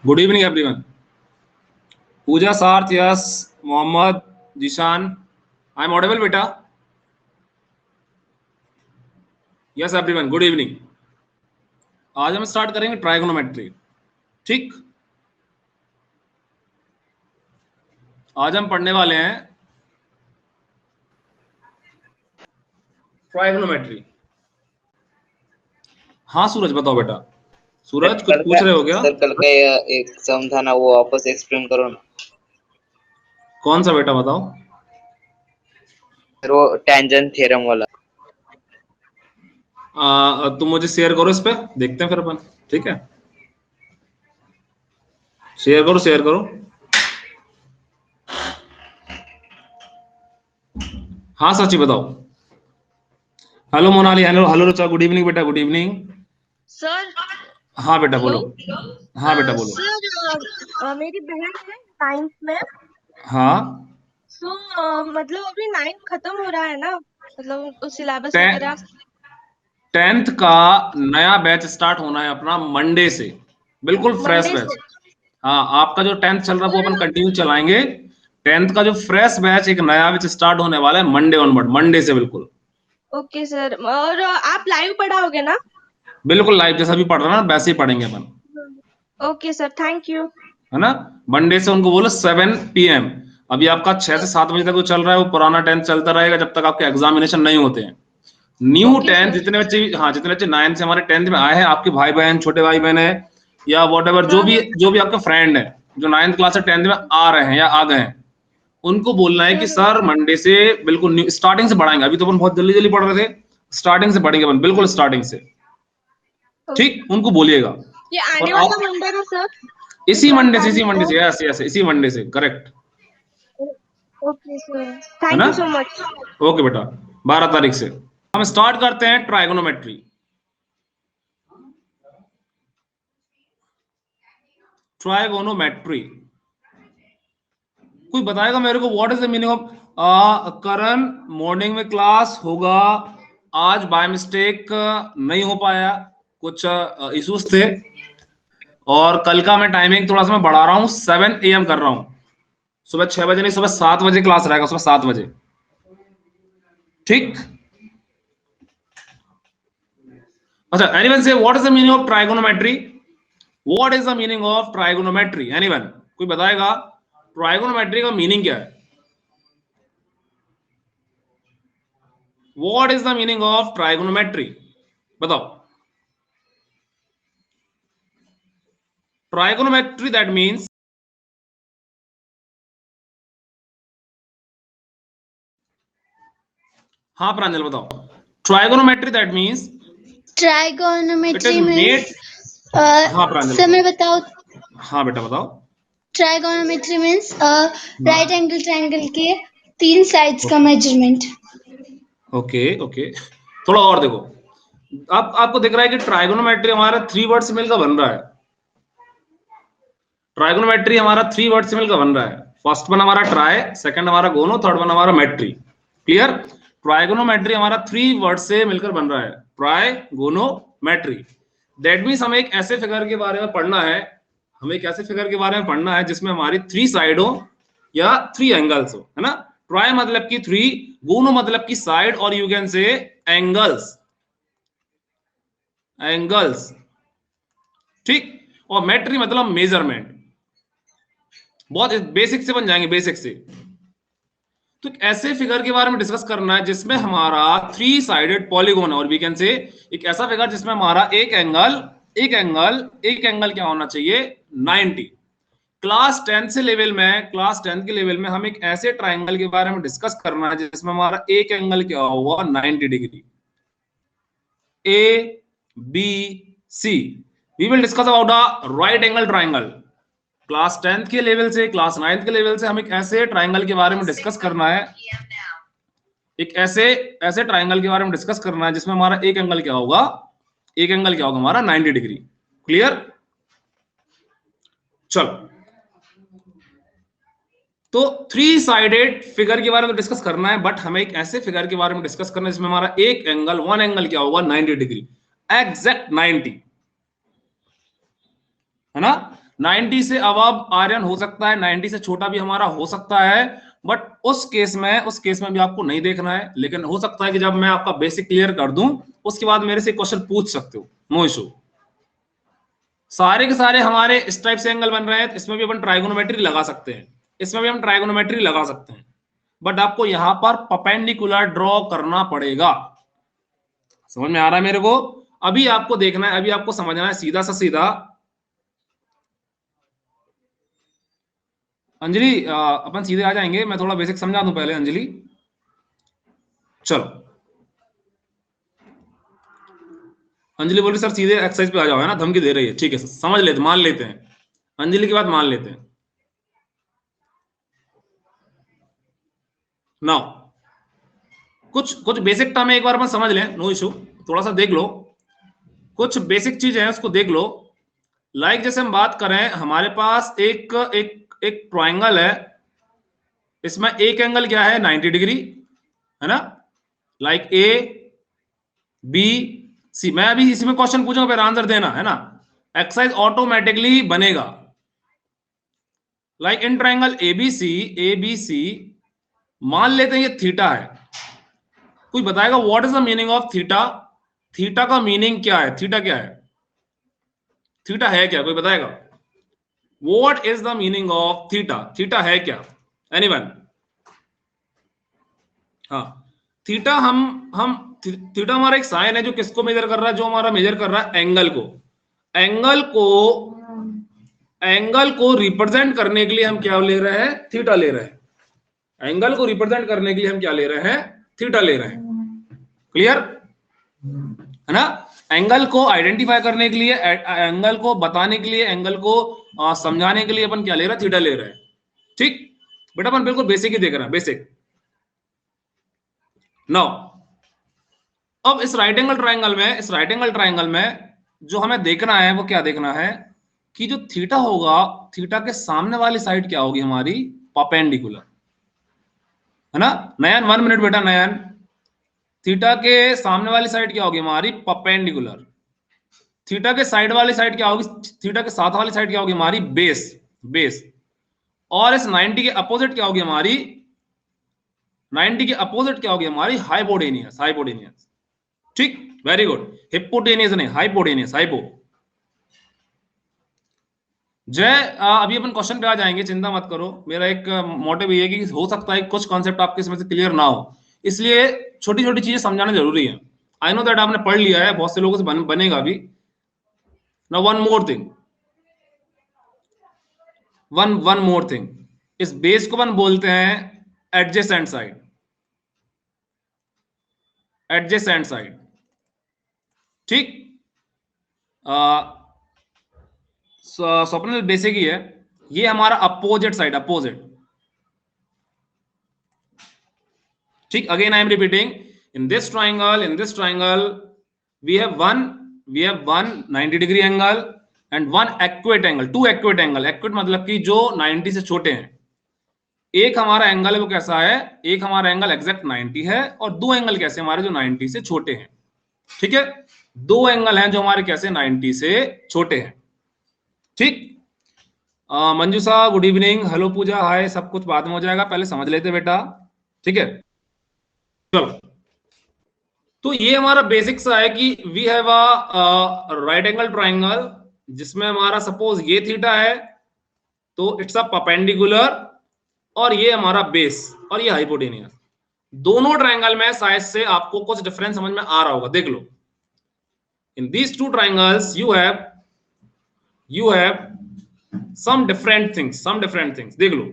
Good evening everyone. Puja, Sarth, yes, Mohammad, Zishan, I am audible बेटा? Yes everyone, good evening. आज हम start करेंगे ट्राइगोनोमेट्री। ठीक, आज हम पढ़ने वाले हैं ट्राइगोनोमेट्री। हाँ सूरज बताओ बेटा। सूरज कुछ पूछ रहे हो क्या? सर कल का एक सम था ना, वो वापस एक्सप्लेन करो ना। कौन सा बेटा बताओ? सर वो टेंजेंट थ्योरम वाला। तुम मुझे शेयर करो, इस पे देखते हैं फिर अपन। ठीक है, शेयर करो शेयर करो। हाँ सची बताओ। Hello Monali, hello hello Rucha, good evening बेटा, गुड इवनिंग सर। हाँ बेटा हेलो। बोलो। हाँ बेटा बोलो। सर मेरी बहन है 9th में। हाँ सो मतलब अभी 9th खत्म हो रहा है ना, मतलब सिलेबस टे- वगैरह। 10th का नया बैच स्टार्ट होना है अपना मंडे से, बिल्कुल फ्रेश मंडे बैच। से। हाँ, आपका जो 10th चल रहा है वो अपन सर कंटिन्यू चलाएंगे। 10th का जो फ्रेश बैच, एक नया बैच स्टार्ट होने वाला है मंडे ऑनवर्ड, मंडे से बिल्कुल। ओके सर, और आप लाइव पढ़ाओगे ना? बिल्कुल लाइव, जैसा भी पढ़ रहा है ना वैसे ही पढ़ेंगे अपन। Okay sir, thank you. है ना? मंडे से उनको बोलो 7 PM। अभी आपका 6 से 7 बजे तक जो चल रहा है वो पुराना 10th चलता रहेगा जब तक आपके एग्जामिनेशन नहीं होते हैं। New okay 10th sir. जितने बच्चे, हाँ जितने बच्चे 9th से हमारे 10th में आए हैं, आपके भाई बहन, छोटे भाई बहन है या वॉट एवर, हाँ जो भी आपका फ्रेंड है जो 9th क्लास से 10th में आ रहे हैं या आ गए हैं, उनको बोलना है कि सर मंडे से बिल्कुल न्यू स्टार्टिंग से बढ़ाएंगे। अभी तो अपन बहुत जल्दी जल्दी पढ़ रहे थे, स्टार्टिंग से पढ़ेंगे अपन, बिल्कुल स्टार्टिंग से। ठीक, उनको बोलिएगा। ये और आने आप वाला मंडे ना सर? इसी मंडे से, 12 तारीख को। यस यस, इसी मंडे से, करेक्ट। ओके सर, है थैंक ना? You so much. ओके बेटा, 12 तारीख से हम स्टार्ट करते हैं ट्राइगोनोमेट्री। ट्राइगोनोमेट्री, कोई बताएगा मेरे को what is the meaning of? Karan, morning में क्लास होगा, आज बाय मिस्टेक नहीं हो पाया, कुछ इश्यूज थे, और कल का मैं टाइमिंग थोड़ा सा मैं बढ़ा रहा हूँ, 7 AM कर रहा हूँ। सुबह 6 बजे नहीं, सुबह 7 बजे क्लास रहेगा, सुबह 7 बजे। ठीक, अच्छा, एनीवन से what is the meaning of trigonometry? What is the meaning of trigonometry? Anyone, कोई बताएगा ट्राइगोनोमेट्री का मीनिंग क्या है? What is the meaning of trigonometry? बताओ। ट्राइगोनोमेट्री दैट मीन्स, हाँ प्रांजल बताओ। Trigonometry that means trigonometry made. Means हाँ प्रांजल समय बताओ। बताओ। हाँ बेटा बताओ। Trigonometry means right angle triangle के 3 साइड्स का मेजरमेंट। ओके ओके, थोड़ा और देखो। आपको दिख रहा है कि ट्राइगोनोमेट्री हमारा 3 वर्ड से मिलकर बन रहा है। ट्राइगोनोमेट्री हमारा 3 वर्ड से मिलकर बन रहा है। फर्स्ट वन हमारा ट्राई, सेकंड हमारा गोनो, थर्ड वन हमारा मेट्री। क्लियर? ट्राइगोनोमेट्री हमारा 3 वर्ड से मिलकर बन रहा है, ट्राई, गोनो, मेट्री। दैट मीन्स हमें एक ऐसे फिगर के बारे में पढ़ना है, हमें एक ऐसे फिगर के बारे में पढ़ना है जिसमें हमारी 3 साइड हो या 3 एंगल्स हो, है ना? ट्राई मतलब की 3, गोनो मतलब की साइड, और you can say angles, angles. ठीक, और मेट्री मतलब मेजरमेंट। बहुत बेसिक से बन जाएंगे, बेसिक से। तो ऐसे फिगर के बारे में डिस्कस करना है जिसमें हमारा 3 साइडेड पॉलीगोन है, और वी कैन से एक ऐसा फिगर जिसमें हमारा एक एंगल क्या होना चाहिए? 90। क्लास 10 से लेवल में, क्लास 10 के लेवल में हम एक ऐसे ट्राइंगल के बारे में डिस्कस करना है जिसमें हमारा एक एंगल क्या होगा? 90 degree. A B C, we will discuss about a right angle triangle. Class 10th के लेवल से, क्लास 9th के लेवल से हम एक ऐसे ट्राइंगल के बारे में डिस्कस करना है, एक ऐसे ट्राइंगल के बारे में डिस्कस करना है जिसमें हमारा एक एंगल क्या होगा? एक एंगल क्या होगा हमारा? 90 डिग्री। क्लियर? चलो, तो 3 साइडेड फिगर के बारे में डिस्कस करना है, बट हमें एक ऐसे फिगर के बारे में डिस्कस करना है जिसमें हमारा एक एंगल, वन एंगल क्या होगा? 90 डिग्री, एग्जैक्ट 90, है ना? 90 से अबव आर्यन हो सकता है, 90 से छोटा भी हमारा हो सकता है, बट उस केस में भी आपको नहीं देखना है। लेकिन हो सकता है कि जब मैं आपका बेसिक क्लियर कर दूं उसके बाद मेरे से क्वेश्चन पूछ सकते हो, नो इशू। सारे के सारे हमारे इस टाइप से एंगल बन रहे हैं, इसमें भी अपन ट्राइगोनोमेट्री लगा सकते हैं, इसमें भी हम ट्राइगोनोमेट्री लगा सकते हैं, बट आपको यहां पर परपेंडिकुलर ड्रॉ करना पड़ेगा। समझ में आ रहा है मेरे को? अभी आपको देखना है, अभी आपको समझना है सीधा सा सीधा। अंजलि अपन सीधे आ जाएंगे, मैं थोड़ा बेसिक समझा दूं पहले। अंजलि चलो, अंजलि बोल रही सर सीधे एक्सरसाइज पे आ जाओ, है ना, धमकी दे रही है। ठीक है, समझ लेते, मान लेते हैं, अंजलि की बात मान लेते हैं। नाउ कुछ बेसिक टर्म एक बार अपन समझ लें, नो इशू, थोड़ा सा देख लो, कुछ बेसिक चीज है उसको देख लो। लाइक जैसे हम बात करें, हमारे पास एक एक एक ट्रायंगल है, इसमें एक एंगल क्या है 90 डिग्री, है ना, लाइक ए बी सी। मैं अभी इसमें क्वेश्चन पूछूंगा, फिर आंसर देना, है ना, एक्सरसाइज ऑटोमेटिकली बनेगा। लाइक इन ट्रायंगल एबीसी मान लेते हैं ये थीटा है। कोई बताएगा what is the meaning of theta? Theta का मीनिंग क्या है? थीटा क्या है? थीटा है क्या? कोई बताएगा? What is the meaning of theta? Theta है क्या? एनीवन? हाँ, थीटा हम थीटा हमारा एक साइन है जो किसको मेजर कर रहा है? जो हमारा मेजर कर रहा है एंगल को। एंगल को रिप्रेजेंट करने के लिए हम क्या ले रहे हैं? थीटा ले रहे हैं। एंगल को रिप्रेजेंट करने के लिए हम क्या ले रहे हैं? थीटा ले रहे हैं। क्लियर है ना? एंगल को आइडेंटिफाई करने के लिए, एंगल को बताने के लिए, एंगल को समझाने के लिए अपन क्या ले रहे हैं? थीटा ले रहे हैं। ठीक बेटा, अपन बिल्कुल बेसिक ही देख रहे हैं, बेसिक। नाउ अब इस राइट एंगल ट्रायंगल में जो हमें देखना है वो क्या देखना है कि जो थीटा होगा, थीटा के सामने वाली साइड क्या होगी? हमारी परपेंडिकुलर, है ना। नयन 1 मिनट बेटा, नयन, थीटा के सामने वाली साइड क्या होगी? हमारी परपेंडिकुलर। थीटा के साइड वाली साइड क्या होगी? थीटा के साथ वाली साइड क्या होगी? हमारी बेस। और इस 90 के अपोजिट क्या होगी? हमारी 90 के अपोजिट क्या होगी? हमारी हाइपोटेनियस। ठीक, वेरी गुड। हिपोटेनियस नहीं, हाइपोटेनियस, हाइपो। जय, अभी अपन क्वेश्चन पे आ जाएंगे, चिंता मत करो। मेरा एक मोटिव ये है कि हो सकता है कुछ कॉन्सेप्ट आपके इसमें से क्लियर ना हो, इसलिए छोटी छोटी चीजें समझाना जरूरी है। आई नो दैट आपने पढ़ लिया है, बहुत से लोगों से बनेगा भी। नाउ वन मोर थिंग, इस बेस को अपन बोलते हैं एडजेसेंट साइड। ठीक, स्वप्निल बेसिक ही है, ये हमारा अपोजिट साइड, अपोजिट। ठीक, again I am repeating, in this triangle we have one 90 degree angle and one acute angle, two acute angle. Acute मतलब कि जो 90 से छोटे हैं। एक हमारा एंगल है वो कैसा है? एक हमारा एंगल एग्जैक्ट 90 है, और दो एंगल कैसे हमारे? जो 90 से छोटे हैं। ठीक है, दो एंगल हैं जो हमारे कैसे? 90 से छोटे हैं। ठीक, मंजूषा गुड इवनिंग, हेलो पूजा, हाय। सब कुछ बाद में हो जाएगा, पहले समझ लेते बेटा। ठीक है, चलो। तो ये हमारा बेसिक सा है कि we have a right angle triangle जिसमें हमारा सपोज ये थीटा है, तो इट्स अ परपेंडिकुलर, और ये हमारा बेस, और ये हाइपोटेनियस। दोनों ट्रायंगल में शायद से आपको कुछ डिफरेंस समझ में आ रहा होगा, देख लो। In these two triangles you have some different things, देख लो।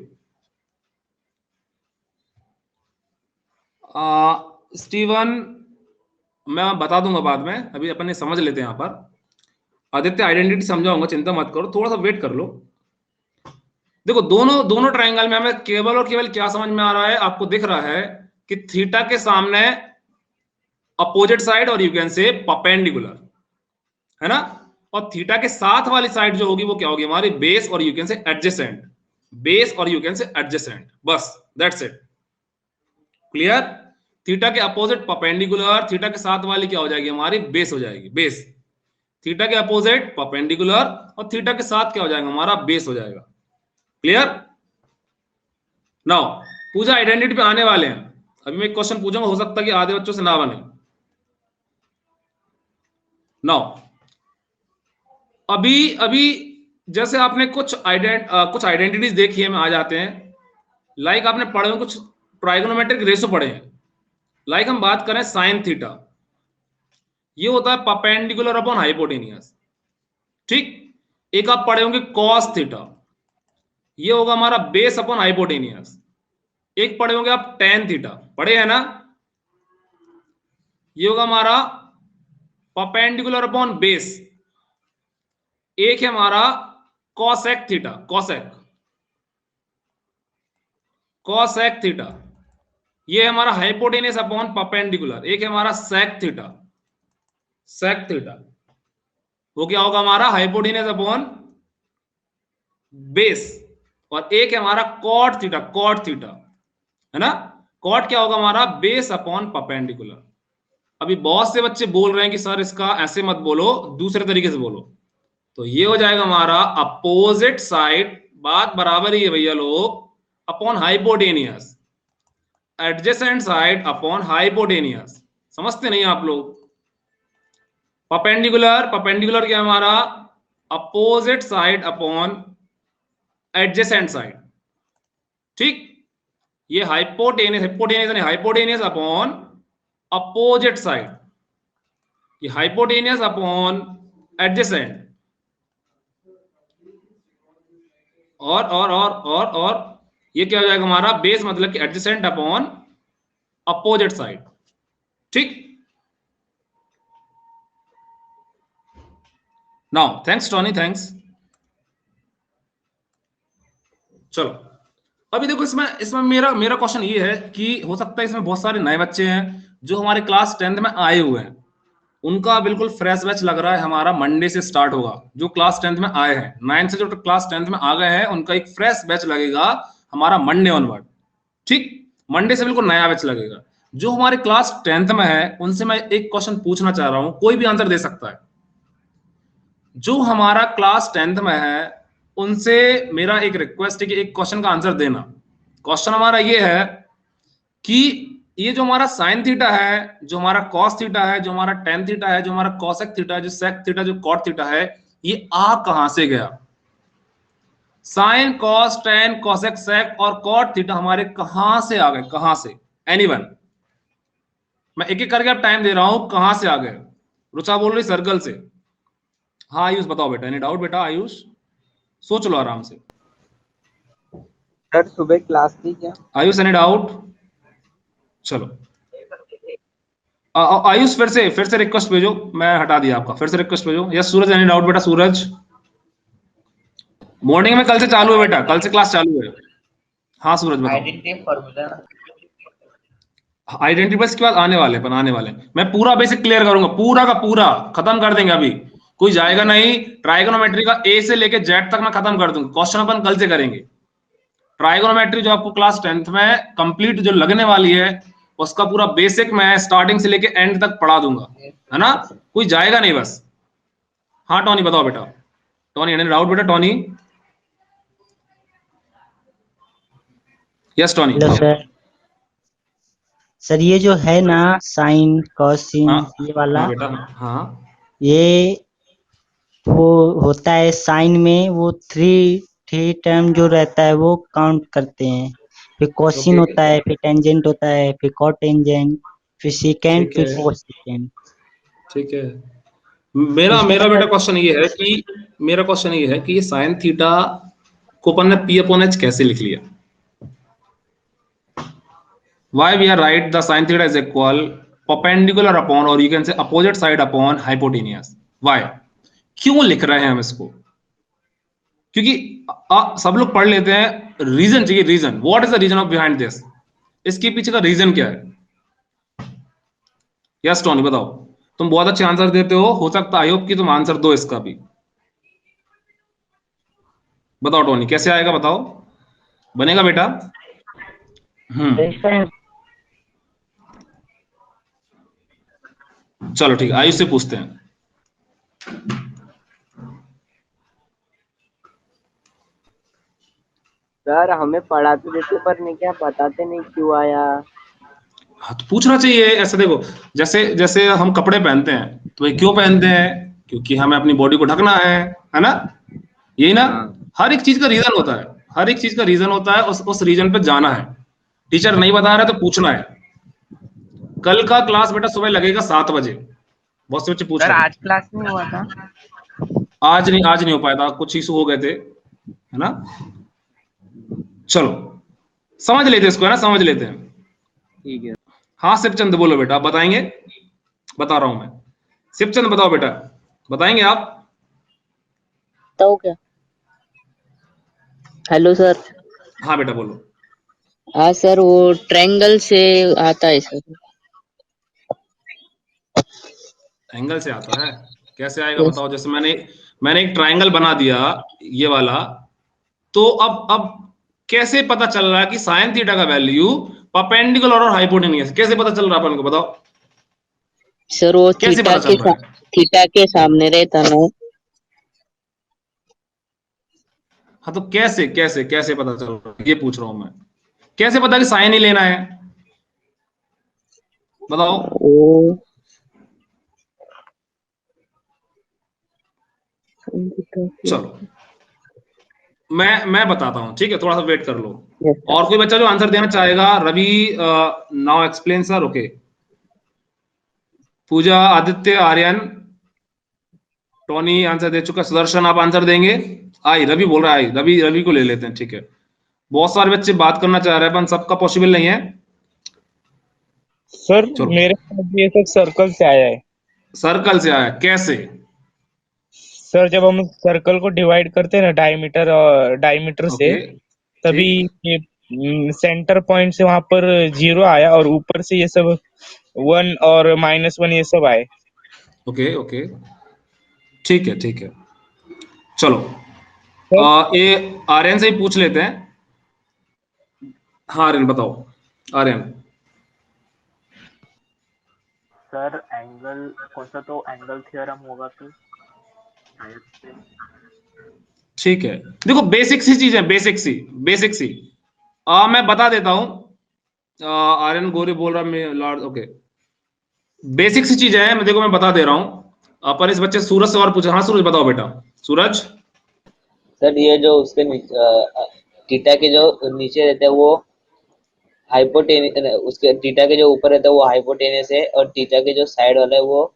स्टीवन मैं बता दूंगा बाद में, अभी अपन ने समझ लेते हैं। यहां पर आदित्य आइडेंटिटी समझाऊंगा, चिंता मत करो, थोड़ा सा वेट कर लो। देखो, दोनों ट्रायंगल में हमें केवल और केवल क्या समझ में आ रहा है? आपको दिख रहा है कि थीटा के सामने अपोजिट साइड, और यू कैन से परपेंडिकुलर, है ना। और थीटा के साथ वाली साइड जो होगी वो क्या होगी? हमारी बेस, और यू कैन से एडजेसेंट। बस, दैट्स इट। क्लियर? थीटा के अपोजिट परपेंडिकुलर, थीटा के साथ वाली क्या हो जाएगी? हमारी बेस हो जाएगी, बेस। थीटा के अपोजिट परपेंडिकुलर, और थीटा के साथ क्या हो जाएगा हमारा बेस हो जाएगा। क्लियर? नाउ पूजा आइडेंटिटी पे आने वाले हैं। अभी मैं एक क्वेश्चन पूछूंगा, हो सकता है कि आधे बच्चों से ना बने। नाउ अभी अभी जैसे आपने कुछ आइडेंटिटीज देखी है, में आ जाते हैं। लाइक आपने पढ़े हो कुछ ट्राइगोनोमेट्रिक रेशो पढ़े हैं। लाइक हम बात करें साइन थीटा, ये होता है परपेंडिकुलर अपॉन हाइपोटेनियस। ठीक, एक आप पढ़े होंगे कॉस थीटा, ये होगा हमारा बेस अपॉन हाइपोटेनियस। एक पढ़े होंगे आप टेन थीटा, पढ़े हैं ना, ये होगा हमारा परपेंडिकुलर अपॉन बेस। एक है हमारा कॉसेक थीटा, कॉसेक थीटा, ये है हमारा हाइपोटेनियस अपॉन परपेंडिकुलर। एक है हमारा सेक थीटा, वो क्या होगा हमारा हाइपोटेनियस अपॉन बेस। और एक है हमारा कॉट थीटा, है ना। कॉट क्या होगा हमारा बेस अपॉन परपेंडिकुलर। अभी बहुत से बच्चे बोल रहे हैं कि सर इसका ऐसे मत बोलो, दूसरे तरीके से बोलो। तो ये हो जाएगा हमारा अपोजिट साइड, बात बराबर ही है भैया लोग, upon hypotenuse, adjacent side upon hypotenuse. समझते नहीं आप लोग? परपेंडिकुलर क्या है हमारा, opposite side upon adjacent side. ठीक, ये हाइपोटेनियस अपॉन अपोजिट साइड, ये हाइपोटेनियस अपॉन एडजेसेंट। और ये क्या हो जाएगा हमारा बेस, मतलब कि एडजेसेंट अपॉन अपोजिट साइड। ठीक, नाउ थैंक्स टॉनी, थैंक्स। चलो अभी देखो, इसमें मेरा क्वेश्चन ये है कि हो सकता है इसमें बहुत सारे नए बच्चे हैं जो हमारे क्लास 10th में आए हुए हैं, उनका बिल्कुल फ्रेश बैच लग रहा है हमारा मंडे से स्टार्ट होगा। जो क्लास 10th में आए हैं, 9 से जो क्लास 10th में आ गए हैं, उनका एक फ्रेश बैच लगेगा हमारा मंडे ऑनवर्ड। ठीक, मंडे से बिल्कुल नया बैच लगेगा। जो हमारे क्लास 10th में है उनसे मैं एक क्वेश्चन पूछना चाह रहा हूं, कोई भी आंसर दे सकता है। जो हमारा क्लास 10th में है उनसे मेरा एक रिक्वेस्ट है कि एक क्वेश्चन का आंसर देना। क्वेश्चन हमारा ये है कि ये जो हमारा साइन थीटा है, जो हमारा कॉस थीटा है, जो हमारा टेन थीटा है, जो हमारा कॉसेक थीटा है, जो सेक थीटा, जो कॉट थीटा है, ये आ कहां से गया? साइन, कॉस, टेन, कॉसेक, सेक और कॉट थीटा हमारे कहां से आ गए? कहां से? एनीवन? मैं एक एक करके अब टाइम दे रहा हूं, कहां से आ गए? रुचा बोल रही सर्कल से। हाँ आयुष बताओ बेटा, एनी डाउट बेटा? आयुष सोच लो आराम से। सर सुबह क्लास थी क्या? Ayush any doubt? चलो आयुष फिर से रिक्वेस्ट भेजो, मैं हटा दिया आपका, फिर से रिक्वेस्ट भेजो। यस सूरज, एनी डाउट बेटा? सूरज मॉर्निंग में कल से चालू है बेटा, कल से क्लास चालू है। हाँ सूरज बताओ। आइडेंटिटी फॉर्मूला ना, आइडेंटिटी बस के बाद आने वाले मैं पूरा बेसिक क्लियर करूंगा, पूरा का पूरा खत्म कर देंगे। अभी कोई जाएगा नहीं, ट्राइगोनोमेट्री का ए से लेके जेड तक मैं खत्म कर दूंगा। क्वेश्चन अपन कल से करेंगे। ट्राइगोनोमेट्री जो आपको क्लास 10th में कंप्लीट जो लगने वाली है, उसका पूरा बेसिक मैं स्टार्टिंग से लेके एंड तक पढ़ा दूंगा, है ना। कोई जाएगा नहीं बस। हाँ टॉनी बताओ बेटा। टॉनी एनी डाउट बेटा? Tony yes Tony. Hello sir ये जो है ना साइन कॉसिन हाँ ये वाला, हाँ बेटा हाँ। ये वो होता है साइन में, वो थ्री टर्म जो रहता है वो काउंट करते हैं। फिर कॉसिन ओके होता है, फिर टेंजेंट होता है, फिर कॉटेंजेंट, फिर सेकेंड, ठीक फिर है कोसेकेंड। ठीक है। मेरा इसमें मेरा बेटा सर क्वेश्चन ये है कि ये साइन थीटा को अपन ने पी अपॉन एच कैसे लिख लिया? Why we are right the sin theta is equal perpendicular upon, or you can say opposite side upon hypotenuse? Why? क्यों लिख रहे हैं हम इसको? क्योंकि सब लोग पढ़ लेते हैं, रीजन चाहिए। Reason, what is the reason of behind this? इसके पीछे का रीजन क्या है? यस टोनी बताओ। तुम बहुत अच्छे आंसर देते हो सकता है आई होप कि तुम आंसर दो इसका भी। बताओ टोनी कैसे आएगा, बताओ। बनेगा बेटा? चलो ठीक है, आयुष से पूछते हैं। सर हमें पढ़ाते देते पर नहीं, क्या बताते नहीं क्यों आया। हाँ तो पूछना चाहिए। ऐसे देखो, जैसे जैसे हम कपड़े पहनते हैं तो ये क्यों पहनते हैं? क्योंकि हमें अपनी बॉडी को ढकना है ना? यही ना? हाँ हर एक चीज का रीजन होता है, हर एक चीज का रीजन होता है, उस रीजन पे जाना है। टीचर नहीं बता रहा है तो पूछना है। कल का क्लास बेटा सुबह लगेगा 7 बजे। बहुत से बच्चे पूछ सर रहे थे। आज क्लास नहीं हुआ था। आज नहीं हो पाया था, कुछ इशू हो गए थे, है ना? चलो समझ लेते हैं इसको, है ना? समझ लेते हैं। ठीक है। हाँ शिवचंद बोलो बेटा, आप बताएंगे? बता रहा हूं मैं। शिवचंद बताओ बेटा, बताएंगे आप? बताओ क्या? Hello sir. हाँ बेटा बोलो। हाँ सर, वो ट्रायंगल से आता है सर। एंगल से आता है? कैसे आएगा यस। बताओ। जैसे मैंने मैंने एक ट्रायंगल बना दिया, ये वाला, तो अब कैसे पता चल रहा है कि साइन थीटा का वैल्यू परपेंडिकुलर और हाइपोटेनियस? कैसे पता चल रहा है अपन को, बताओ? सर वो कैसे पता चल रहा है? थीटा के सामने रहता ना। हाँ तो कैसे कैसे कैसे पता चल रहा है, ये पूछ रहा हूं मैं। कैसे पता कि साइन ही लेना है, बताओ? वो चलो मैं बताता हूं, ठीक है? थोड़ा सा वेट कर लो। Yes sir. और कोई बच्चा जो आंसर देना चाहेगा? Ravi now explain sir. Okay, Puja, Aditya, Aryan, Tony answer दे चुका। सुदर्शन आप आंसर देंगे? आई रवि बोल रहा है, आई रवि, रवि को ले लेते हैं, ठीक है? बहुत सारे बच्चे बात करना चाह रहे हैं पर सबका पॉसिबल नहीं है। सर चलो, मेरे पास भी ये सब सर्कल से आया है। सर्कल से आया कैसे? सर जब हम सर्कल को डिवाइड करते हैं ना डायमीटर और डायमीटर से, ओके, तभी ठीक। ये सेंटर पॉइंट से वहां पर 0 आया और ऊपर से ये सब 1 और -1 ये सब आए। ओके ओके, ठीक है ठीक है। चलो सर ये आर्यन से ही पूछ लेते हैं। हाँ आर्यन बताओ, आर्यन। सर एंगल कौन सा, तो एंगल थ्योरम होगा फिर शायद से। ठीक है, देखो बेसिक सी चीज है, बेसिक सी मैं बता देता हूं। आर्यन गोरे बोल रहा, मैं लॉर्ड, ओके। बेसिक सी चीज है, मैं देखो मैं बता दे रहा हूं। पर इस बच्चे सूरज से और पूछा। हाँ सूरज बताओ बेटा, सूरज। सर ये जो उसके थीटा के जो नीचे रहते हैं वो हाइपोटेनियस, उसके थीटा के जो ऊपर रहता है वो हाइपोटेनियस है, और थीटा के जो साइड वाला है वो ओके,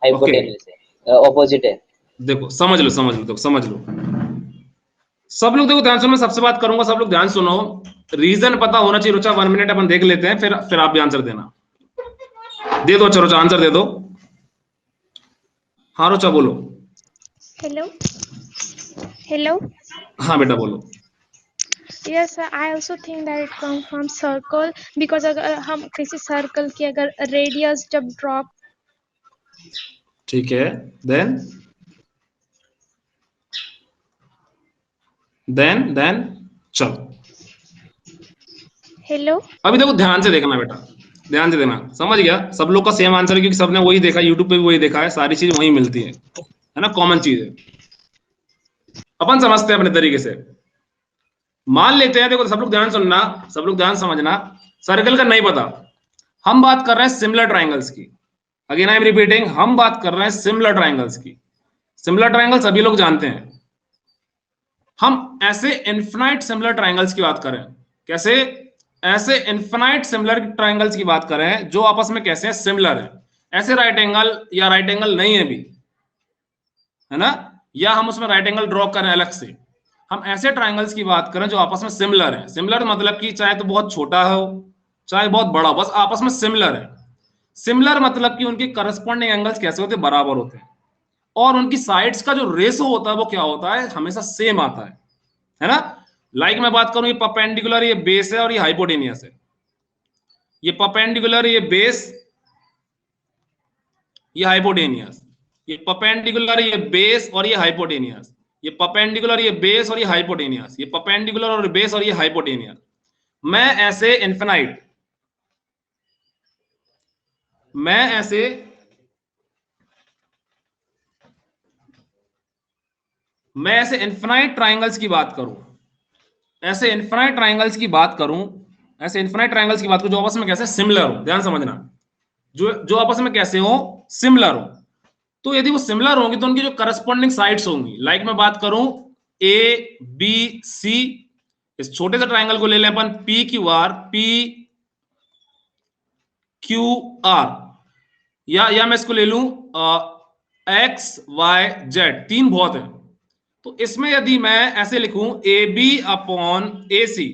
हाइपोटेनियस है, ऑपोजिट है। देखो समझ लो समझ लो, देखो समझ लो। सब लोग देखो ध्यान सुनो, मैं सबसे बात करूंगा, सब लोग ध्यान सुनो। रीजन पता होना चाहिए। रुचा 1 मिनट अपन देख लेते हैं, फिर आप भी आंसर देना। दे दो, अच्छा रुचा आंसर दे दो। हाँ रुचा बोलो। Hello. Hello. हाँ बेटा बोलो। Yes, sir, I also think that it comes from circle because अगर हम किसी सर्कल की अगर रेडियस जब ड्रॉ, ठीक है, देन देन चलो हेलो, अभी देखो ध्यान से देखना बेटा, ध्यान से देखना। समझ गया? सब लोग का सेम आंसर है क्योंकि सबने वही देखा, यूट्यूब पे भी वही देखा है, सारी चीज वही मिलती है ना? कॉमन चीज है, अपन समझते हैं अपने तरीके से। मान लेते हैं, देखो सब लोग ध्यान सुनना, सब लोग ध्यान समझना। सर्कल का नहीं पता, हम बात कर रहे हैं सिमिलर ट्राइंगल्स की। अगेन आई एम रिपीटिंग, हम बात कर रहे हैं सिमिलर ट्राइंगल्स की। सिमिलर ट्राइंगल सभी लोग जानते हैं। हम ऐसे इन्फिनाइट सिमिलर ट्राइंगल्स की बात करें। कैसे? ऐसे इन्फिनाइट सिमिलर ट्राइंगल्स की बात करें जो आपस में कैसे हैं, सिमिलर है। ऐसे राइट एंगल या राइट एंगल नहीं है भी, है ना? या हम उसमें राइट एंगल ड्रॉ करें अलग से। हम ऐसे ट्राइंगल्स की बात करें जो आपस में सिमिलर है। सिमिलर मतलब कि चाहे तो बहुत छोटा हो चाहे बहुत बड़ा हो, बस आपस में सिमिलर है। सिमिलर मतलब कि उनके करस्पॉन्डिंग एंगल्स कैसे होते हैं, बराबर होते हैं। और उनकी साइड्स का जो रेशो होता है वो क्या होता है, हमेशा सेम आता है ना? लाइक मैं बात करूं, ये परपेंडिकुलर, ये बेस है, और ये हाइपोटेनियस है। ये परपेंडिकुलर, ये बेस, ये हाइपोटेनियस। ये परपेंडिकुलर, ये बेस और ये हाइपोटेनियस। ये परपेंडिकुलर, ये बेस और ये हाइपोटेनियस। ये परपेंडिकुलर और बेस और ये हाइपोटेनियस। मैं ऐसे इन्फिनाइट, मैं ऐसे मैं ऐसे इन्फिनाइट ट्राइंगल्स की बात करूं, ऐसे इन्फिनाइट ट्राइंगल्स की बात करूं, ऐसे इन्फिनाइट ट्राइंगल्स की बात करूं जो आपस में कैसे सिमिलर हो, ध्यान समझना, जो आपस में कैसे हो, सिमिलर हो, तो यदि वो सिमिलर होंगे तो उनकी जो करस्पॉन्डिंग साइड्स होंगी, लाइक मैं बात करूं ए बी सी, इस छोटे से ट्राइंगल को ले लें अपन P Q R, P Q R, या मैं इसको ले लूं एक्स वाई जेड, तीन बहुत है, तो इसमें यदि मैं ऐसे लिखूं A B upon A C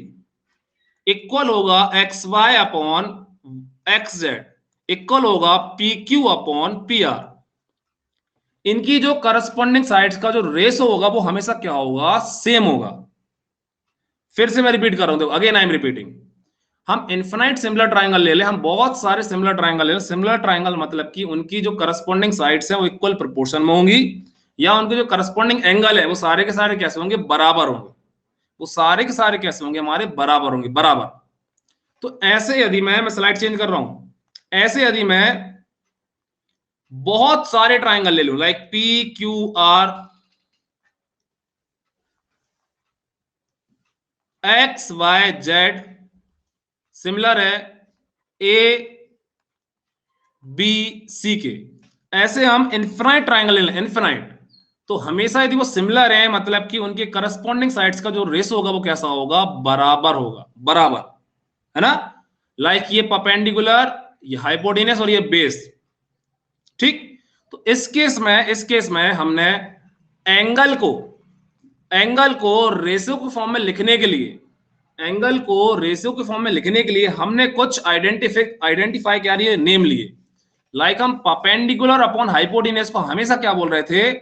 equal होगा X Y upon X Z equal होगा P Q upon P R, इनकी जो करस्पॉन्डिंग साइड्स का जो रेशो होगा वो हमेशा क्या होगा, सेम होगा। फिर से मैं रिपीट कर रहा हूं, अगेन आई एम रिपीटिंग, हम इन्फिनाइट सिमिलर ट्राइंगल ले ले, हम बहुत सारे सिमिलर ट्राइंगल ले ले, सिमिलर ट्राइंगल मतलब कि उनकी जो करस्पॉन्डिंग साइड्स हैं वो इक्वल प्रोपोर्शन में होंगी, या उनके जो करस्पॉन्डिंग एंगल है वो सारे के सारे कैसे होंगे, बराबर होंगे, वो सारे के सारे कैसे होंगे, हमारे बराबर होंगे, बराबर। तो ऐसे यदि मैं स्लाइड चेंज कर रहा हूं, ऐसे यदि मैं बहुत सारे ट्राइंगल ले लूं, like P Q R X Y Z similar है ए बी सी के, ऐसे हम इन्फिनाइट ट्राइंगल ले लें, इन्फिनाइट, तो हमेशा यदि वो सिमिलर है मतलब कि उनके करस्पॉन्डिंग साइड्स का जो रेशो होगा वो कैसा होगा, बराबर होगा, बराबर, है ना, लाइक ये परपेंडिकुलर, ये हाइपोटेनस और ये बेस, ठीक। तो इस केस में हमने एंगल को रेशियो के फॉर्म में लिखने के लिए, एंगल को रेशियो के फॉर्म में लिखने के लिए हमने कुछ आइडेंटिफाई क्या लिए, नेम लिए, लाइक हम परपेंडिकुलर अपॉन हाइपोटेनस को हमेशा क्या बोल रहे थे,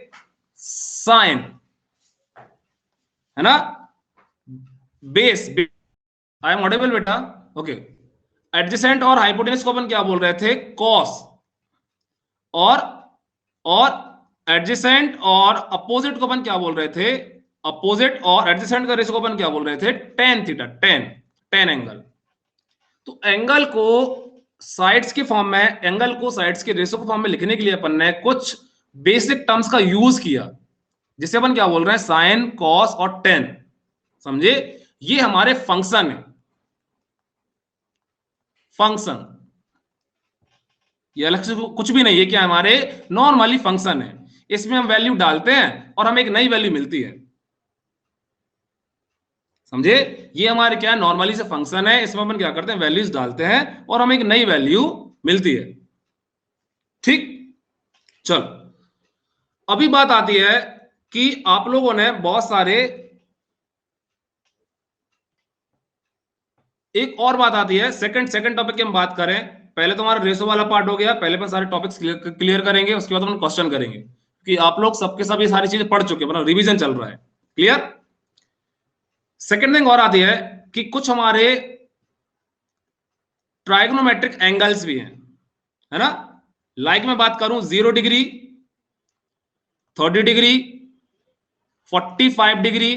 साइन, है ना, बेस, आई एम ऑडिबल बेटा, ओके। एडजेसेंट और हाइपोटेनस को अपन क्या बोल रहे थे, कॉस, और एडजेसेंट और अपोजिट को अपन क्या बोल रहे थे, अपोजिट और एडजेसेंट का रेशियो को अपन क्या बोल रहे थे, टेन थीटा, टेन एंगल। तो एंगल को साइड्स के फॉर्म में, एंगल को साइड्स के रेशियो के फॉर्म में लिखने के लिए अपन ने कुछ बेसिक टर्म्स का यूज किया, जिसे अपन क्या बोल रहे हैं, साइन, कॉस और टेन, समझे, ये हमारे फंक्शन है, फंक्शन, ये अलग से कुछ भी नहीं है, क्या हमारे नॉर्मली फंक्शन है, इसमें हम वैल्यू डालते हैं और हमें एक नई वैल्यू मिलती है, समझे, ये हमारे क्या नॉर्मली से फंक्शन है, इसमें अपन क्या करते हैं, वैल्यूज डालते हैं और हमें एक नई वैल्यू मिलती है, ठीक। चलो अभी बात आती है कि आप लोगों ने बहुत सारे, एक और बात आती है, सेकंड टॉपिक की हम बात करें, पहले तो हमारा रेशो वाला पार्ट हो गया, पहले पर सारे टॉपिक्स क्लियर करेंगे, उसके बाद हम क्वेश्चन करेंगे, कि आप लोग सबके सब ये सारी चीजें पढ़ चुके हैं, मतलब रिवीजन चल रहा है, क्लियर। सेकंड थिंग और आती है कि कुछ हमारे ट्राइगोनोमेट्रिक एंगल्स भी हैं, है ना, लाइक मैं बात करूं 0 डिग्री, 30 डिग्री, 45 डिग्री,